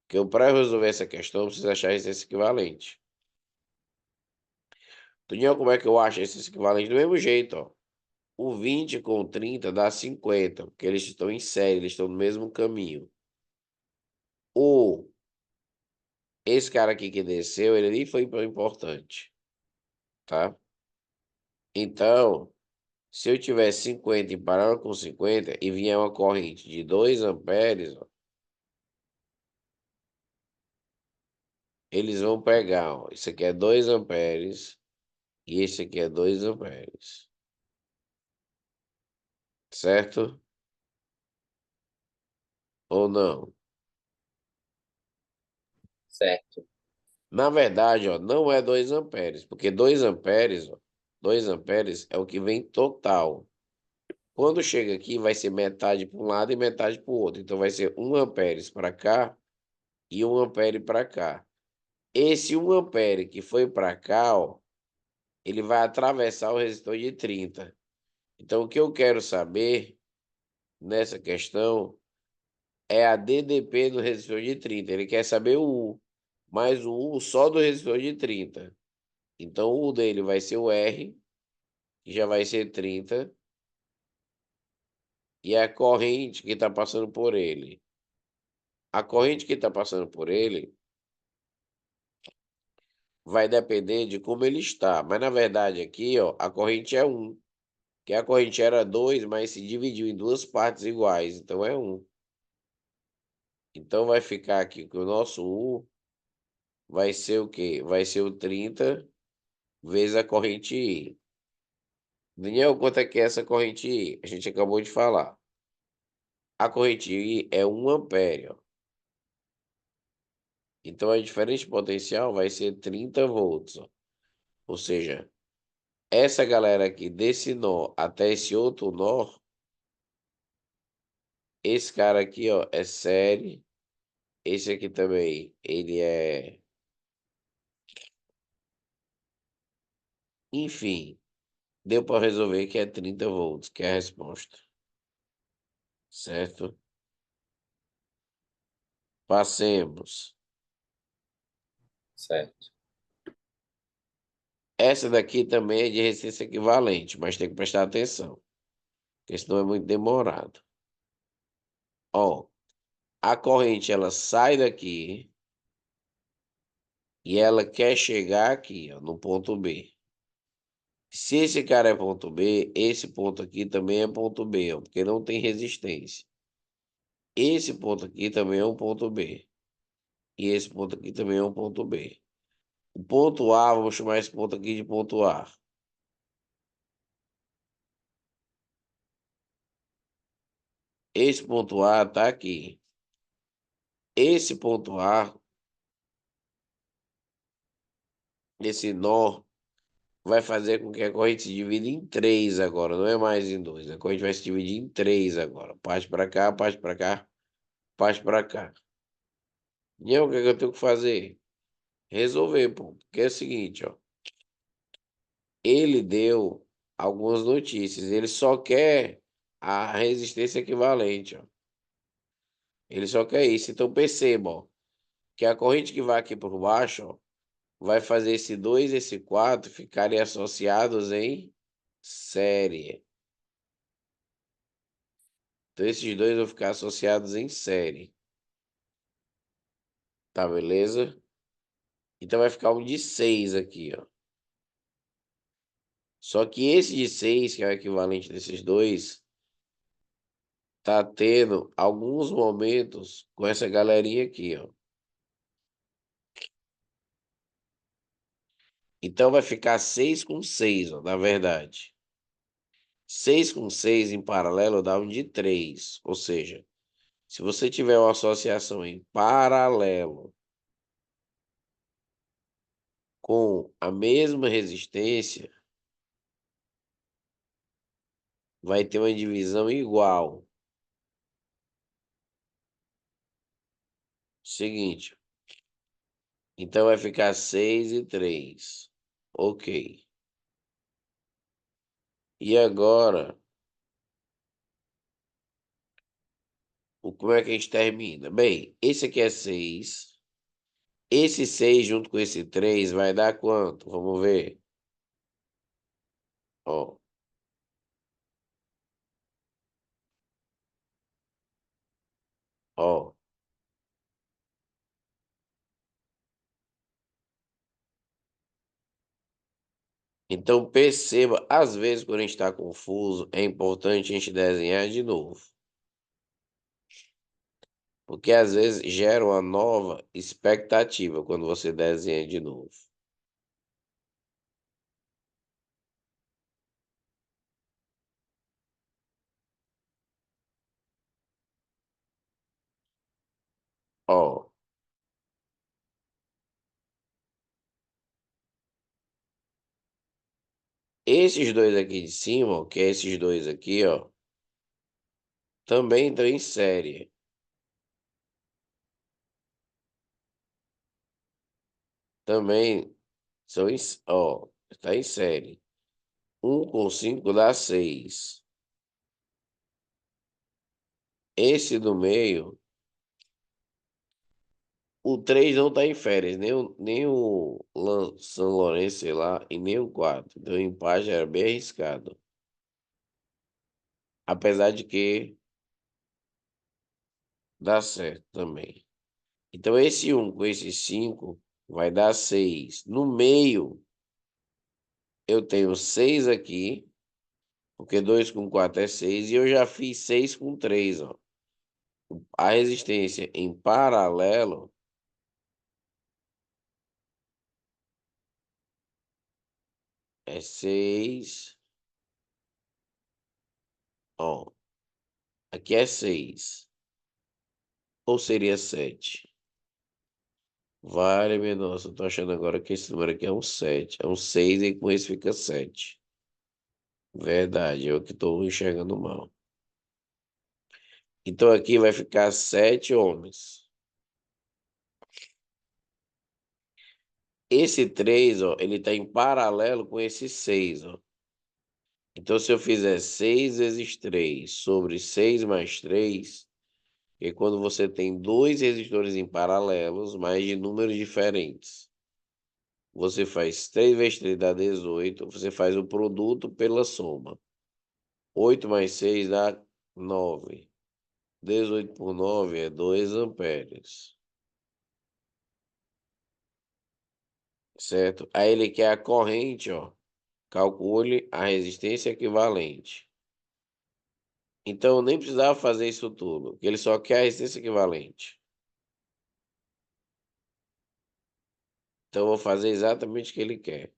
Porque para resolver essa questão, eu preciso achar a receita equivalente. Entendeu como é que eu acho esses equivalentes? Do mesmo jeito, ó. O 20 com o 30 dá 50, porque eles estão em série, eles estão no mesmo caminho. O, esse cara aqui que desceu, ele nem foi importante, tá? Então, se eu tiver 50 e parar com 50 e vier uma corrente de 2 amperes, ó, eles vão pegar, ó, isso aqui é 2 amperes e esse aqui é 2 amperes, certo? Ou não?
Certo,
Na verdade, ó, não é 2 amperes, porque 2 amperes, ó, 2 amperes é o que vem total. Quando chega aqui, vai ser metade para um lado e metade para o outro. Então, vai ser 1 amperes para cá e 1 ampere para cá. Esse 1 ampere que foi para cá, ó, ele vai atravessar o resistor de 30. Então, o que eu quero saber nessa questão é a DDP do resistor de 30. Ele quer saber o U, mas o U só do resistor de 30. Então, o U dele vai ser o R, que já vai ser 30, e a corrente que está passando por ele. A corrente que está passando por ele vai depender de como ele está. Mas, na verdade, aqui, ó, a corrente é 1. Que a corrente era 2, mas se dividiu em duas partes iguais. Então, é 1. Então, vai ficar aqui que o nosso U vai ser o quê? Vai ser o 30 vezes a corrente I. Daniel, quanto é que é essa corrente I? A gente acabou de falar. A corrente I é 1 ampere, ó. Então, a diferença potencial vai ser 30 volts, ó. Ou seja, essa galera aqui desse nó até esse outro nó, esse cara aqui, ó, é série. Esse aqui também, ele é... Enfim, deu para resolver que é 30 volts, que é a resposta. Certo? Passemos.
certo.
Essa daqui também é de resistência equivalente, mas tem que prestar atenção, porque senão é muito demorado. Ó, a corrente ela sai daqui e ela quer chegar aqui, ó, no ponto B. Se esse cara é ponto B, esse ponto aqui também é ponto B, ó, porque não tem resistência. Esse ponto aqui também é um ponto B. E esse ponto aqui também é um ponto B. O ponto A, vamos chamar esse ponto aqui de ponto A. Esse ponto A está aqui. Esse ponto A, esse nó, vai fazer com que a corrente se divida em três agora, não é mais em dois. A corrente vai se dividir em três agora. Parte para cá, parte para cá, parte para cá. E aí, o que é que eu tenho que fazer? Resolver, pô. Porque é o seguinte, ó. Ele deu algumas notícias. Ele só quer a resistência equivalente, ó. Ele só quer isso. Então perceba, ó, que a corrente que vai aqui por baixo, ó, vai fazer esse 2 e esse 4 ficarem associados em série. Então esses dois vão ficar associados em série. Tá, beleza? Então vai ficar um de 6 aqui, ó. Só que esse de 6 que é o equivalente desses dois, tá tendo alguns momentos com essa galerinha aqui, ó. Então vai ficar 6 com 6, ó, na verdade. 6 com 6 em paralelo dá um de 3. Ou seja, se você tiver uma associação em paralelo com a mesma resistência, vai ter uma divisão igual. Seguinte. Então vai ficar 6 e 3. Ok. E agora, como é que a gente termina? Bem, esse aqui é 6. Esse 6 junto com esse 3 vai dar quanto? Vamos ver. Ó, ó. Então perceba, às vezes quando a gente está confuso, é importante a gente desenhar de novo. Porque às vezes gera uma nova expectativa quando você desenha de novo. Ó, esses dois aqui de cima, ó, que é esses dois aqui, ó, também estão em série. Também são em, ó, está em série. 1 com 5 dá 6. Esse do meio, o 3 não está em férias, nem o São Lourenço, sei lá, e nem o 4. Então o empate era bem arriscado. Apesar de que dá certo também. Então esse 1 com esse 5 vai dar 6. No meio, eu tenho 6 aqui, porque 2 com 4 é 6, e eu já fiz 6 com 3, ó. A resistência em paralelo é 6. Ó, aqui é 6. Ou seria 7? Vale, minha nossa, eu tô achando agora que esse número aqui é um 7. É um 6 e com esse fica 7. Verdade, eu que tô enxergando mal. Então aqui vai ficar 7 homens. Esse 3, ó, ele tá em paralelo com esse 6, ó. Então se eu fizer 6 vezes 3 sobre 6 mais 3, que quando você tem dois resistores em paralelos, mas de números diferentes, você faz 3 vezes 3 dá 18, você faz o produto pela soma. 8 mais 6 dá 9. 18 por 9 é 2 amperes. Certo? Aí ele quer a corrente, ó. Calcule a resistência equivalente. Então, eu nem precisava fazer isso tudo, porque ele só quer a resistência equivalente. Então, eu vou fazer exatamente o que ele quer.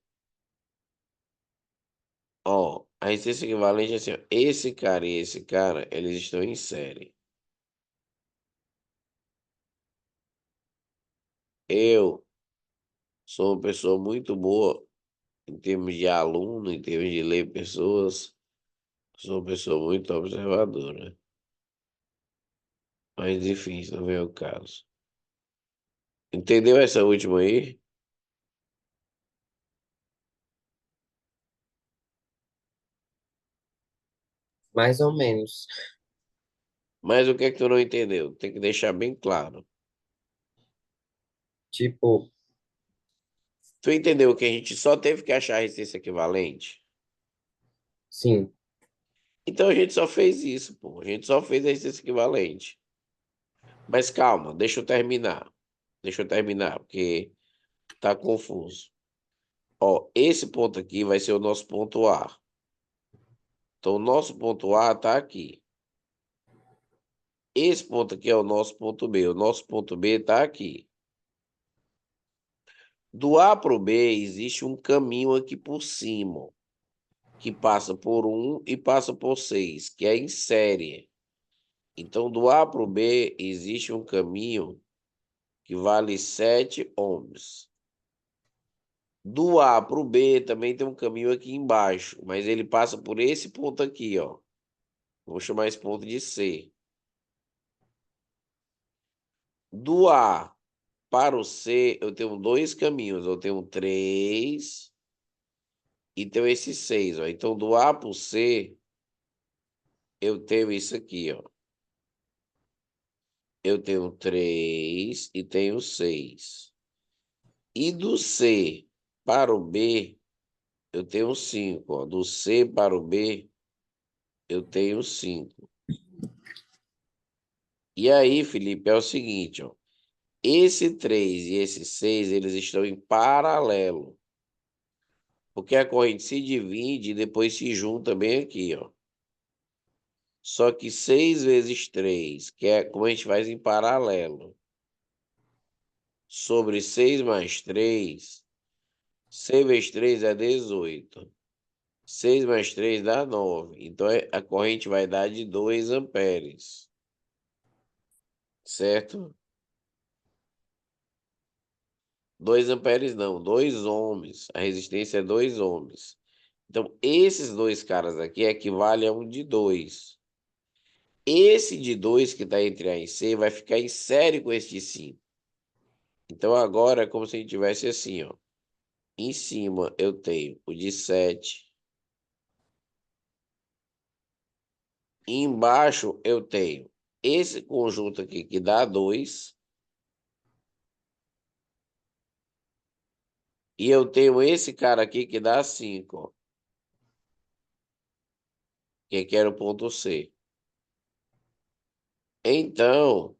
Ó, a resistência equivalente é assim, ó. Esse cara e esse cara, eles estão em série. Eu sou uma pessoa muito boa em termos de aluno, em termos de ler pessoas. Sou uma pessoa muito observadora. Mas, enfim, isso não vem ao caso. Entendeu essa última aí?
Mais ou menos.
Mas o que é que tu não entendeu? Tem que deixar bem claro.
Tipo,
Tu entendeu que a gente só teve que achar a resistência equivalente?
sim.
Então a gente só fez isso, pô. A gente só fez a resistência equivalente. Mas calma, deixa eu terminar. Deixa eu terminar, porque tá confuso. Ó, esse ponto aqui vai ser o nosso ponto A. Então o nosso ponto A tá aqui. Esse ponto aqui é o nosso ponto B. O nosso ponto B tá aqui. Do A para o B existe um caminho aqui por cima, que passa por 1 e passa por 6, que é em série. Então, do A para o B existe um caminho que vale 7 ohms. Do A para o B também tem um caminho aqui embaixo, mas ele passa por esse ponto aqui, ó. Vou chamar esse ponto de C. Do A para o C, eu tenho dois caminhos. Eu tenho 3 e tenho esse 6, ó. Então, do A para o C, eu tenho isso aqui, ó. Eu tenho 3 e tenho 6. E do C para o B, eu tenho 5, ó. Do C para o B, eu tenho 5. E aí, Felipe, é o seguinte, ó. Esse 3 e esse 6, eles estão em paralelo. Porque a corrente se divide e depois se junta bem aqui, ó. Só que 6 vezes 3, que é como a gente faz em paralelo, sobre 6 mais 3, 6 vezes 3 é 18. 6 mais 3 dá 9. Então a corrente vai dar de 2 amperes, certo? 2 amperes não, 2 ohms. A resistência é 2 ohms. Então, esses dois caras aqui equivalem a um de 2. Esse de 2 que está entre A e C vai ficar em série com esse de 5. Então, agora é como se a gente tivesse assim, ó. Em cima eu tenho o de 7. E embaixo eu tenho esse conjunto aqui que dá 2. E eu tenho esse cara aqui que dá 5, ó. Que era o ponto C. Então,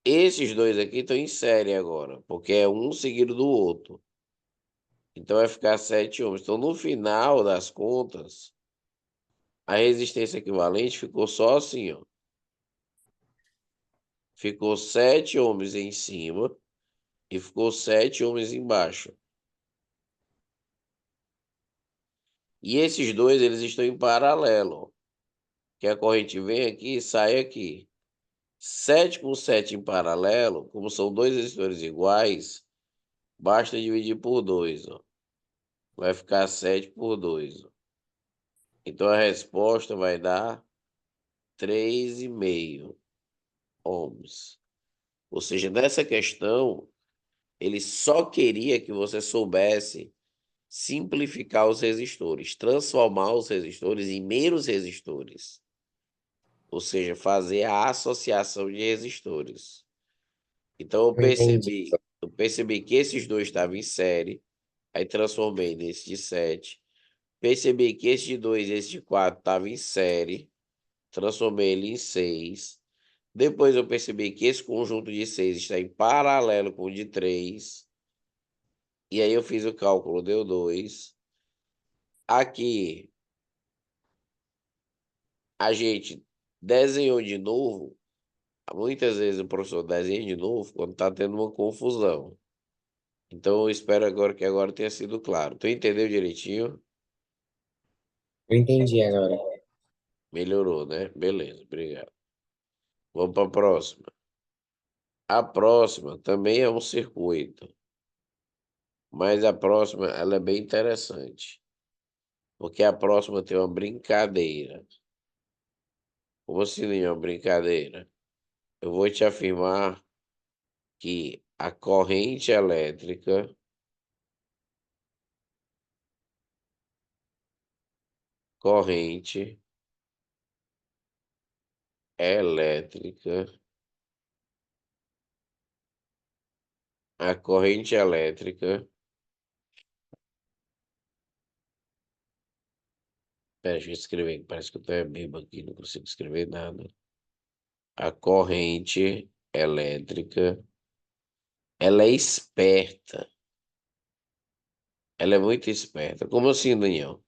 esses dois aqui estão em série agora, porque é um seguido do outro. Então vai ficar 7 ohms. Então, no final das contas, a resistência equivalente ficou só assim, ó. Ficou 7 ohms em cima e ficou 7 ohms embaixo. E esses dois, eles estão em paralelo. Que a corrente vem aqui e sai aqui. 7 com 7 em paralelo, como são dois resistores iguais, basta dividir por 2, ó. Vai ficar 7 por 2, ó. Então a resposta vai dar 3,5 ohms. Ou seja, nessa questão, ele só queria que você soubesse simplificar os resistores, transformar os resistores em meros resistores. Ou seja, fazer a associação de resistores. Então
Eu entendi.
eu percebi que esses dois estavam em série, aí transformei nesse de 7. Percebi que esse de 2 e esse de 4 estavam em série, transformei ele em 6. Depois eu percebi que esse conjunto de 6 está em paralelo com o de 3. E aí eu fiz o cálculo, deu 2. Aqui a gente desenhou de novo. Muitas vezes o professor desenha de novo quando está tendo uma confusão. Então eu espero agora que agora tenha sido claro. Tu entendeu direitinho?
Eu entendi agora.
Melhorou, né? Beleza, obrigado. Vamos para a próxima. A próxima também é um circuito, mas a próxima ela é bem interessante, porque a próxima tem uma brincadeira. Como assim, uma brincadeira? Eu vou te afirmar que a corrente elétrica, a corrente elétrica. Pera, deixa eu escrever, parece que eu tô bêbado aqui, não consigo escrever nada. A corrente elétrica, ela é esperta. Ela é muito esperta. Como assim, Daniel?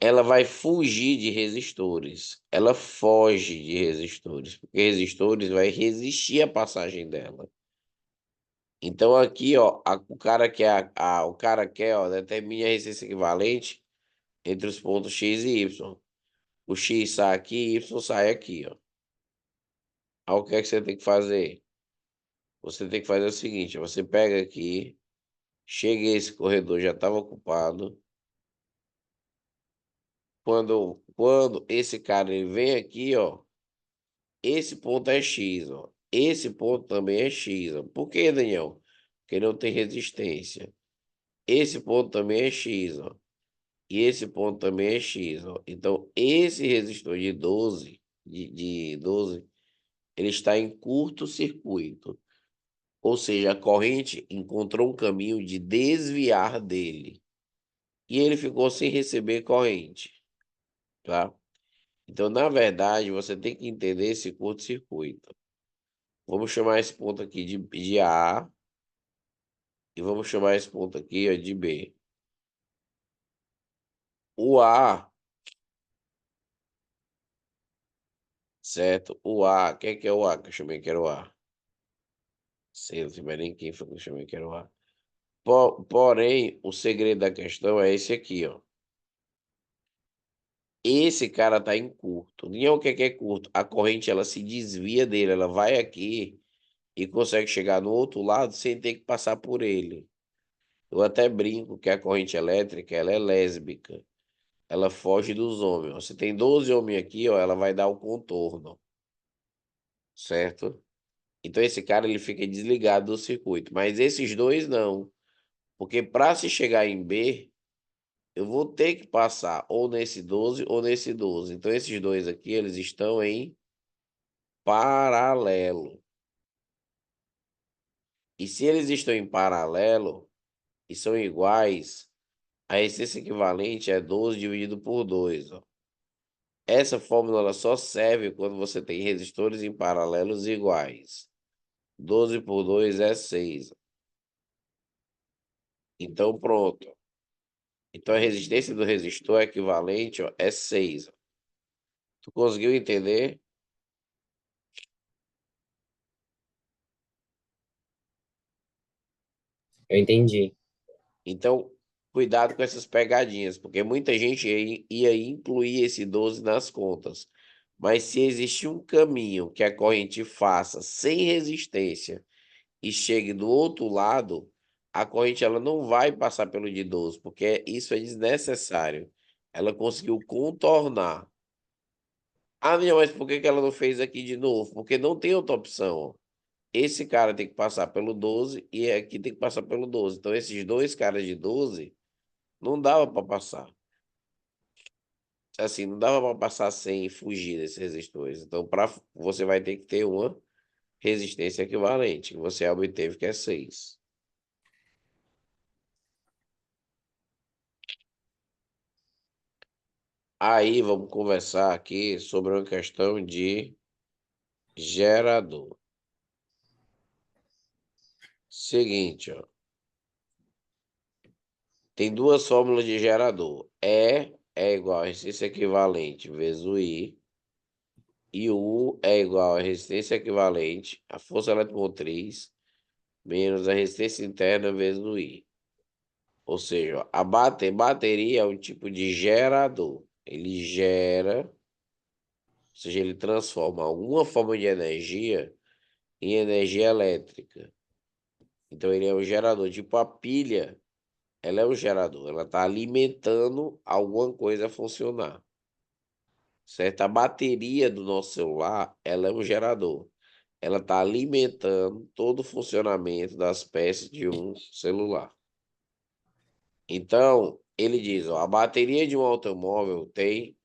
Ela vai fugir de resistores. Ela foge de resistores, porque resistores vai resistir à passagem dela. Então aqui, ó, o cara quer o cara quer, ó, determine a resistência equivalente entre os pontos X e Y. O X sai aqui, Y sai aqui, ó. Aí o que é que você tem que fazer? Você tem que fazer o seguinte, você pega aqui, chega esse corredor já estava ocupado. Quando esse cara ele vem aqui, ó, esse ponto é X, ó. Esse ponto também é X. Ó. Por que, Daniel? Porque não tem resistência. Esse ponto também é X, ó. E esse ponto também é X, ó. Então, esse resistor de 12, de 12, ele está em curto-circuito. Ou seja, a corrente encontrou um caminho de desviar dele. E ele ficou sem receber corrente, tá? Então, na verdade, você tem que entender esse curto-circuito. Vamos chamar esse ponto aqui de A e vamos chamar esse ponto aqui ó, de B. O A, certo? O A, quem que é o A que eu chamei que era o A? Sei, não sei mais nem quem foi que eu chamei que era o A. Porém, o segredo da questão é esse aqui, ó. Esse cara tá em curto. Nem é o que é curto. A corrente, ela se desvia dele. Ela vai aqui e consegue chegar no outro lado sem ter que passar por ele. Eu até brinco que a corrente elétrica, ela é lésbica. Ela foge dos homens. Você tem 12 homens aqui, ó, ela vai dar o contorno, certo? Então esse cara ele fica desligado do circuito, mas esses dois não, porque para se chegar em B, eu vou ter que passar ou nesse 12 ou nesse 12. Então esses dois aqui, eles estão em paralelo. E se eles estão em paralelo e são iguais, a resistência equivalente é 12 dividido por 2, ó. Essa fórmula ela só serve quando você tem resistores em paralelos iguais. 12 por 2 é 6. Então, pronto. Então, a resistência do resistor equivalente ó, é 6. Tu conseguiu entender?
Eu entendi.
Então, cuidado com essas pegadinhas, porque muita gente ia incluir esse 12 nas contas. Mas se existir um caminho que a corrente faça sem resistência e chegue do outro lado, a corrente ela não vai passar pelo de 12, porque isso é desnecessário. Ela conseguiu contornar. Ah, não, mas por que que ela não fez aqui de novo? Porque não tem outra opção. Esse cara tem que passar pelo 12 e aqui tem que passar pelo 12. Então, esses dois caras de 12 não dava para passar. Assim, não dava para passar sem fugir desses resistores. Então, você vai ter que ter uma resistência equivalente, que você obteve que é 6. Aí, vamos conversar aqui sobre uma questão de gerador. Seguinte, ó. Tem duas fórmulas de gerador. É igual a resistência equivalente vezes o I. E o U é igual a resistência equivalente à força eletromotriz menos a resistência interna vezes o I. Ou seja, a bateria é um tipo de gerador. Ele gera, ou seja, ele transforma alguma forma de energia em energia elétrica. Então ele é um gerador. Tipo a pilha, ela é um gerador. Ela está alimentando alguma coisa a funcionar. Certo? A bateria do nosso celular, ela é um gerador. Ela está alimentando todo o funcionamento das peças de um celular. Então, ele diz, ó, a bateria de um automóvel tem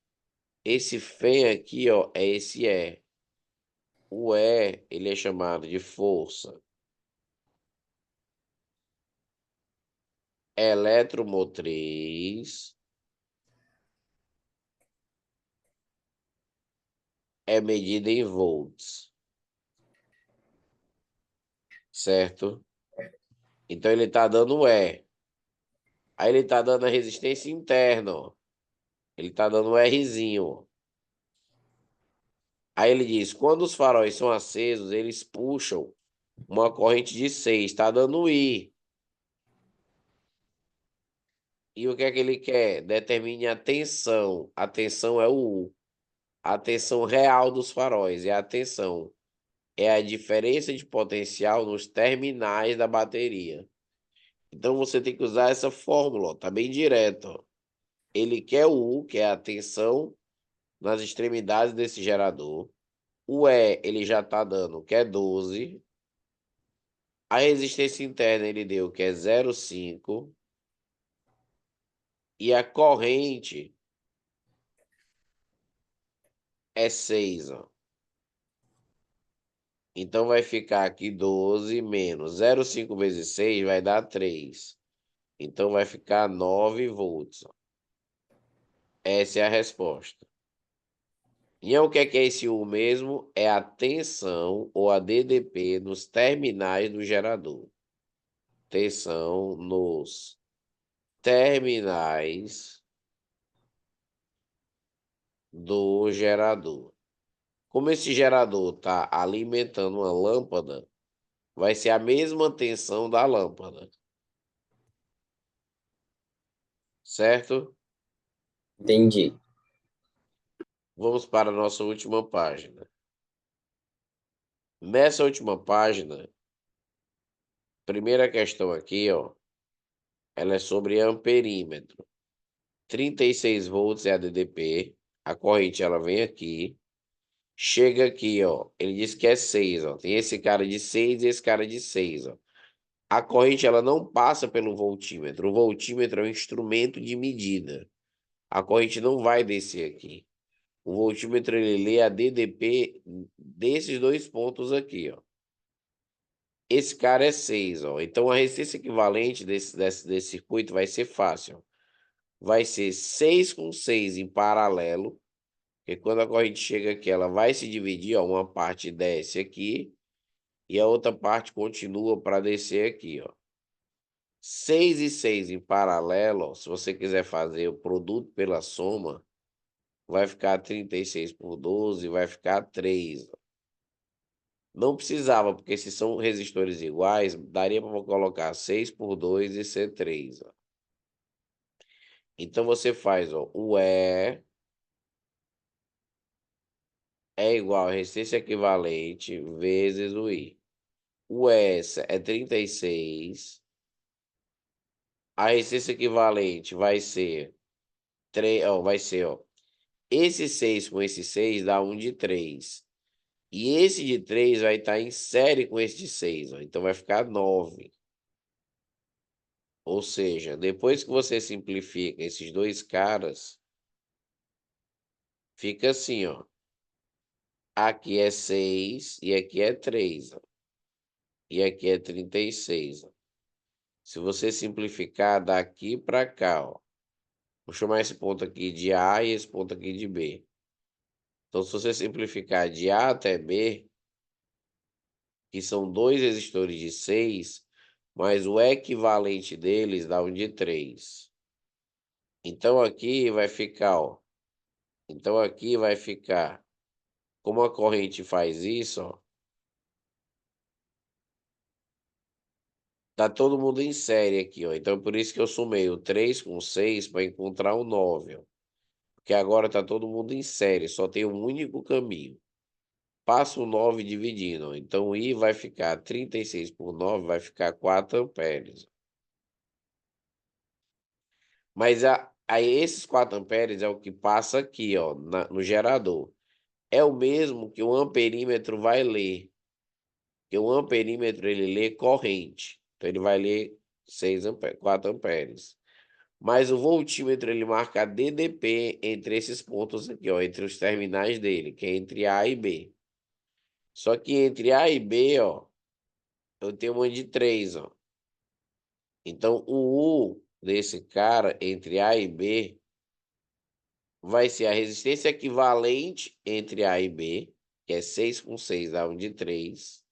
esse Fê aqui, ó, é esse E. O E, ele é chamado de força eletromotriz, é medida em volts, certo? Então, ele está dando E. Aí, ele está dando a resistência interna, ó. Ele está dando um Rzinho, ó. Aí ele diz: quando os faróis são acesos, eles puxam uma corrente de 6, está dando I. E o que é que ele quer? Determine a tensão. A tensão é o U. A tensão real dos faróis é a tensão. É a diferença de potencial nos terminais da bateria. Então você tem que usar essa fórmula, ó, tá bem direto. Ó. Ele quer o U, que é a tensão nas extremidades desse gerador. O E, ele já está dando, que é 12. A resistência interna ele deu, que é 0,5. E a corrente é 6, ó. Então vai ficar aqui 12 menos 0,5 vezes 6 vai dar 3. Então vai ficar 9 volts, ó. Essa é a resposta. E o que é esse U mesmo? É a tensão ou a DDP nos terminais do gerador. Tensão nos terminais do gerador. Como esse gerador está alimentando uma lâmpada, vai ser a mesma tensão da lâmpada, certo?
Entendi.
Vamos para a nossa última página. Nessa última página, primeira questão aqui, ó, ela é sobre amperímetro. 36 volts é a DDP, a corrente ela vem aqui, chega aqui, ó, ele diz que é 6, ó, tem esse cara de 6 e esse cara de 6, ó. A corrente ela não passa pelo voltímetro, o voltímetro é um instrumento de medida. A corrente não vai descer aqui. O voltímetro ele lê a DDP desses dois pontos aqui, ó. Esse cara é 6, ó. Então a resistência equivalente desse circuito vai ser fácil. Vai ser 6 com 6 em paralelo, porque quando a corrente chega aqui, ela vai se dividir, ó, uma parte desce aqui e a outra parte continua para descer aqui, ó. 6 e 6 em paralelo, ó, se você quiser fazer o produto pela soma, vai ficar 36 por 12, vai ficar 3. Não precisava, porque se são resistores iguais, daria para colocar 6 por 2 e ser 3. Ó. Então você faz, ó, o E é igual a resistência equivalente vezes o I. O S é 36. A resistência equivalente vai ser 3, ó, vai ser, ó, esse 6 com esse 6 dá um de 3. E esse de 3 vai estar em série com esse de 6, ó, então vai ficar 9. Ou seja, depois que você simplifica esses dois caras, fica assim, ó. Aqui é 6 e aqui é 3, ó. E aqui é 36, ó. Se você simplificar daqui para cá, ó. Vou chamar esse ponto aqui de A e esse ponto aqui de B. Então, se você simplificar de A até B, que são dois resistores de 6, mas o equivalente deles dá um de 3. Então, aqui vai ficar, ó. Então, aqui vai ficar, como a corrente faz isso, ó. Tá todo mundo em série aqui, ó. Então, por isso que eu somei o 3 com 6 para encontrar o 9, ó. Porque agora tá todo mundo em série, só tem um único caminho. Passa o 9 dividindo, ó. Então, o I vai ficar 36 por 9, vai ficar 4 amperes. Mas aí esses 4 amperes é o que passa aqui, ó, no gerador. É o mesmo que o amperímetro vai ler. Porque o amperímetro, ele lê corrente. Então, ele vai ler 4 amperes. Mas o voltímetro ele marca a DDP entre esses pontos aqui, ó, entre os terminais dele, que é entre A e B. Só que entre A e B, ó, eu tenho uma de 3, ó. Então o U desse cara entre A e B vai ser a resistência equivalente entre A e B, que é 6 com 6 dá um de 3,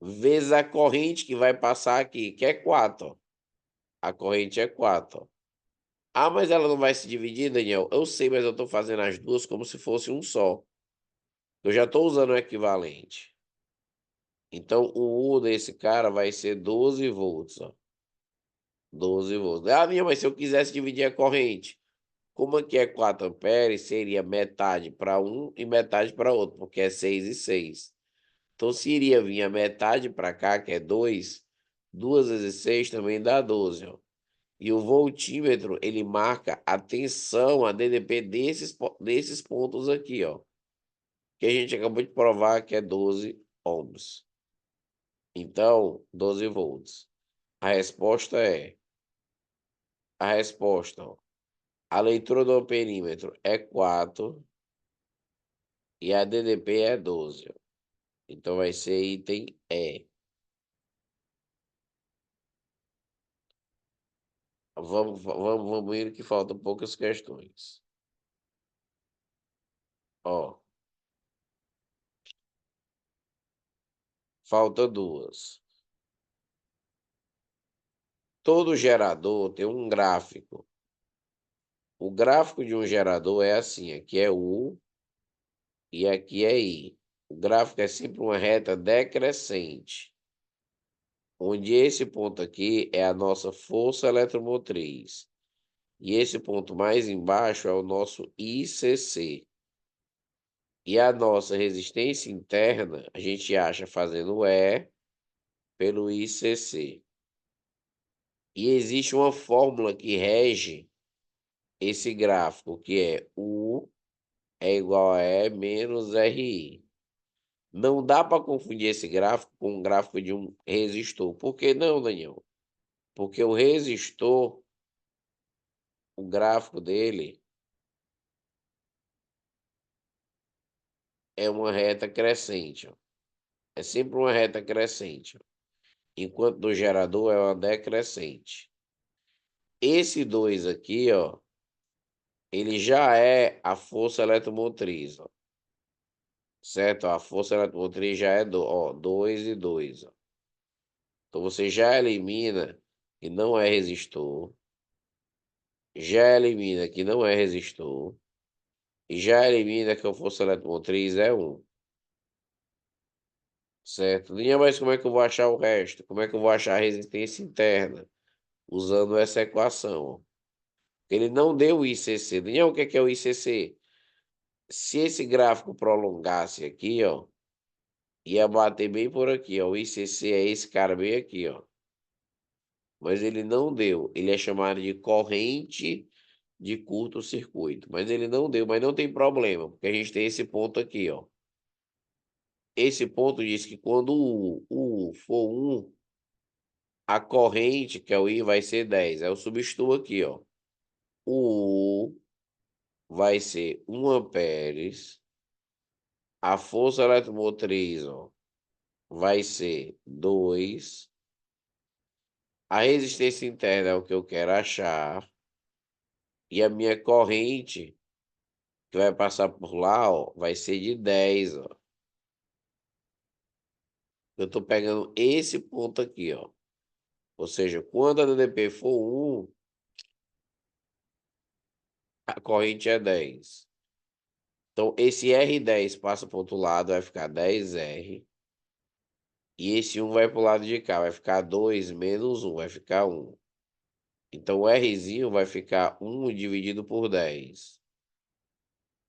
vezes a corrente que vai passar aqui, que é 4, ó. A corrente é 4, ó. Ah, mas ela não vai se dividir, Daniel? Eu sei, mas eu estou fazendo as duas como se fosse um só. Eu já estou usando o equivalente. Então, o U desse cara vai ser 12 volts, ó. 12 volts. Ah, minha, mas se eu quisesse dividir a corrente, como aqui é 4 amperes, seria metade para um e metade para outro, porque é 6 e 6. Então, se iria vir a metade para cá, que é 2, 2 vezes 6 também dá 12, ó. E o voltímetro, ele marca a tensão, a DDP desses pontos aqui, ó. Que a gente acabou de provar que é 12 ohms. Então, 12 volts. A resposta é... A resposta, ó. A leitura do amperímetro é 4 e a DDP é 12. Ó. Então, vai ser item E. Vamos indo que faltam poucas questões. Ó, falta duas. Todo gerador tem um gráfico. O gráfico de um gerador é assim, aqui é U e aqui é I. O gráfico é sempre uma reta decrescente, onde esse ponto aqui é a nossa força eletromotriz. E esse ponto mais embaixo é o nosso ICC. E a nossa resistência interna, a gente acha fazendo E pelo ICC. E existe uma fórmula que rege esse gráfico, que é U é igual a E menos RI. Não dá para confundir esse gráfico com o gráfico de um resistor. Por que não, Daniel? Porque o resistor, o gráfico dele é uma reta crescente. Ó. É sempre uma reta crescente. Ó. Enquanto do gerador é uma decrescente. Esse 2 aqui, ó, ele já é a força eletromotriz. Ó. Certo? A força eletromotriz já é 2 e 2. Ó. Então você já elimina que não é resistor. Já elimina que não é resistor. E já elimina que a força eletromotriz é 1. Certo? Linha, mas como é que eu vou achar o resto? Como é que eu vou achar a resistência interna? Usando essa equação. Ele não deu o ICC. Linha, o que é o ICC? Se esse gráfico prolongasse aqui, ó, ia bater bem por aqui, ó. O ICC é esse cara bem aqui, ó. Mas ele não deu. Ele é chamado de corrente de curto-circuito. Mas ele não deu, mas não tem problema, porque a gente tem esse ponto aqui, ó. Esse ponto diz que quando o U for 1, a corrente, que é o I, vai ser 10. Aí eu substituo aqui, ó. O U vai ser 1 amperes. A força eletromotriz, ó, vai ser 2. A resistência interna é o que eu quero achar. E a minha corrente, que vai passar por lá, ó, vai ser de 10, ó. Eu estou pegando esse ponto aqui, ó. Ou seja, quando a DDP for 1, a corrente é 10. Então, esse R10 passa para o outro lado, vai ficar 10R. E esse 1 vai para o lado de cá, vai ficar 2 menos 1, vai ficar 1. Então, o Rzinho vai ficar 1 dividido por 10.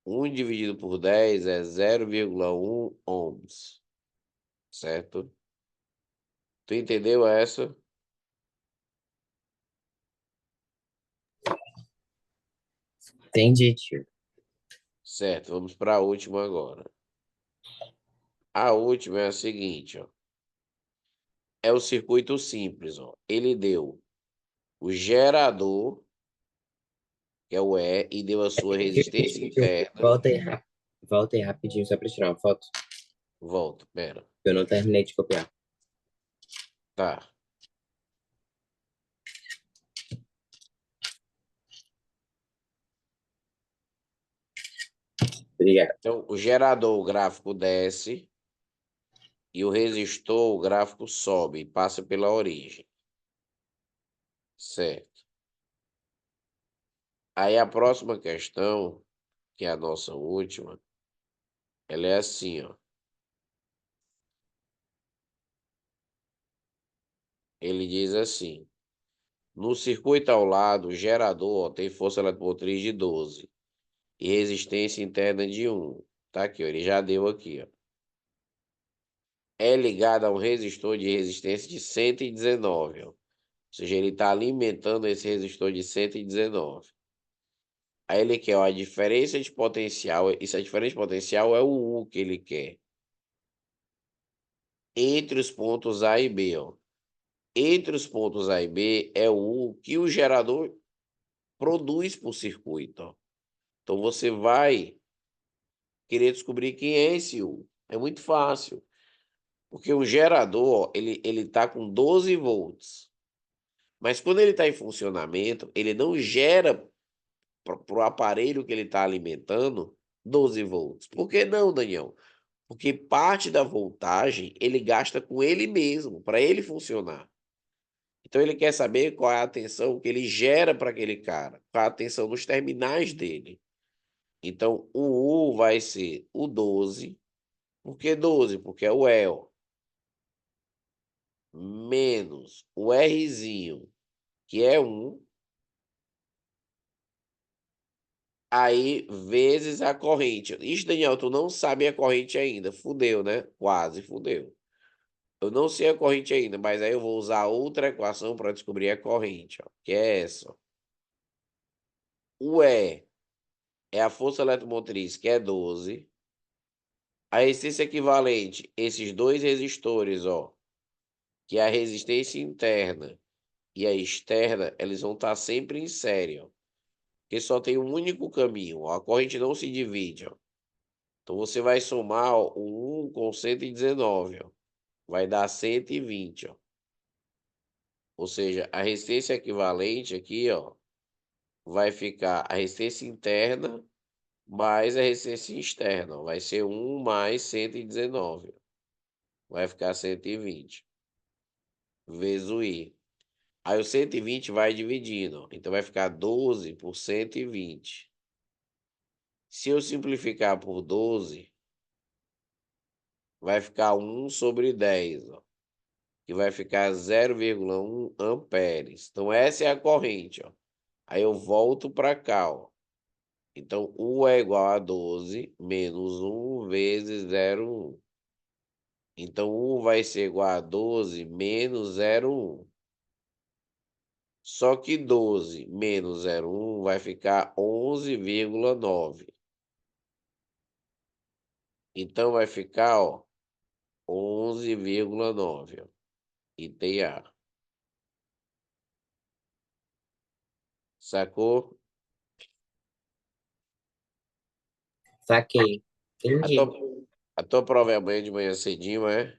1 dividido por 10 é 0,1 ohms. Certo? Tu entendeu essa?
Entendi, tio.
Certo, vamos para a última agora. A última é a seguinte, ó. É o circuito simples, ó. Ele deu o gerador, que é o E, e deu a sua resistência
Tio,
interna.
volta aí rapidinho só pra tirar uma foto.
Volto, pera.
Eu não terminei de copiar.
Tá.
Obrigado.
Então, o gerador, o gráfico desce, e o resistor, o gráfico sobe, e passa pela origem. Certo. Aí a próxima questão, que é a nossa última, ela é assim, ó. Ele diz assim: no circuito ao lado, o gerador ó, tem força eletromotriz de 12 e resistência interna de 1. Tá aqui, ó, ele já deu aqui, ó. É ligado a um resistor de resistência de 119, ó. seja, ele está alimentando esse resistor de 119. Aí ele quer ó, a diferença de potencial, isso a diferença de potencial é o U que ele quer. Entre os pontos A e B, ó. Entre os pontos A e B é o U que o gerador produz por circuito, ó. Então você vai querer descobrir quem é esse U. É muito fácil, porque o gerador, ó, ele tá com 12 volts. Mas quando ele está em funcionamento, ele não gera para o aparelho que ele está alimentando 12 volts. Por que não, Daniel? Porque parte da voltagem ele gasta com ele mesmo, para ele funcionar. Então ele quer saber qual é a tensão que ele gera para aquele cara, qual é a tensão nos terminais dele. Então o U vai ser o 12. Por que 12? Porque é o E, menos o Rzinho, que é 1, aí vezes a corrente. Ixi, Daniel, tu não sabe a corrente ainda. Fudeu, né? Quase fudeu. Eu não sei a corrente ainda, mas aí eu vou usar outra equação para descobrir a corrente, ó, que é essa. Ó. O E é a força eletromotriz, que é 12. A resistência equivalente, esses dois resistores, ó, que é a resistência interna e a externa, eles vão estar sempre em série, ó, porque só tem um único caminho, ó, a corrente não se divide, ó. Então você vai somar ó, o 1 com 119, ó, vai dar 120, ó. Ou seja, a resistência equivalente aqui, ó, vai ficar a resistência interna mais a resistência externa, ó, vai ser 1 mais 119, ó, vai ficar 120 vezes o I. Aí o 120 vai dividindo, ó, então vai ficar 12 por 120. Se eu simplificar por 12, vai ficar 1 sobre 10, ó, que vai ficar 0,1 amperes. Então essa é a corrente, ó. Aí eu volto para cá, ó. Então U é igual a 12 menos 1 vezes 0,1. Então U vai ser igual a 12 menos 0,1. Só que 12 menos 0,1 vai ficar 11,9. Então vai ficar, ó, 11,9, ó, item A. Sacou?
Saquei.
A tua,
Entendi.
a tua prova é amanhã de manhã cedinho, é?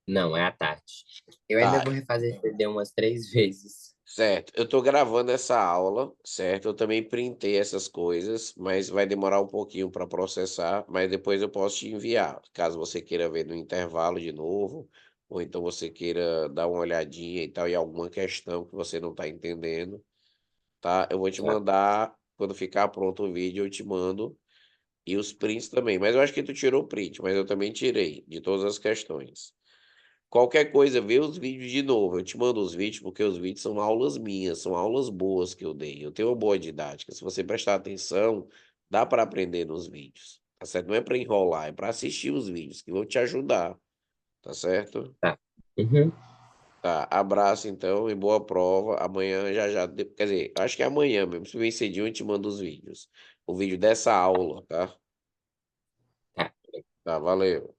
Não, é à tarde. Eu ainda
Tá,
vou refazer esse CD umas 3 vezes.
certo. Eu tô gravando essa aula, certo? Eu também printei essas coisas, mas vai demorar um pouquinho para processar, mas depois eu posso te enviar, caso você queira ver no intervalo de novo, ou então você queira dar uma olhadinha e tal, em alguma questão que você não tá entendendo, tá? Eu vou te
Tá.
mandar, quando ficar pronto o vídeo, eu te mando, e os prints também. Mas eu acho que tu tirou o print, mas eu também tirei, de todas as questões. Qualquer coisa, vê os vídeos de novo. Eu te mando os vídeos porque os vídeos são aulas minhas, são aulas boas que eu dei. Eu tenho uma boa didática. Se você prestar atenção, dá para aprender nos vídeos. Tá certo? Não é para enrolar, é para assistir os vídeos que vão te ajudar. Tá certo?
Tá. Uhum.
Tá. Abraço então e boa prova. Amanhã já, quer dizer, acho que é amanhã mesmo. Se bem cedinho, eu te mando os vídeos. O vídeo dessa aula, tá?
Tá.
Tá, valeu.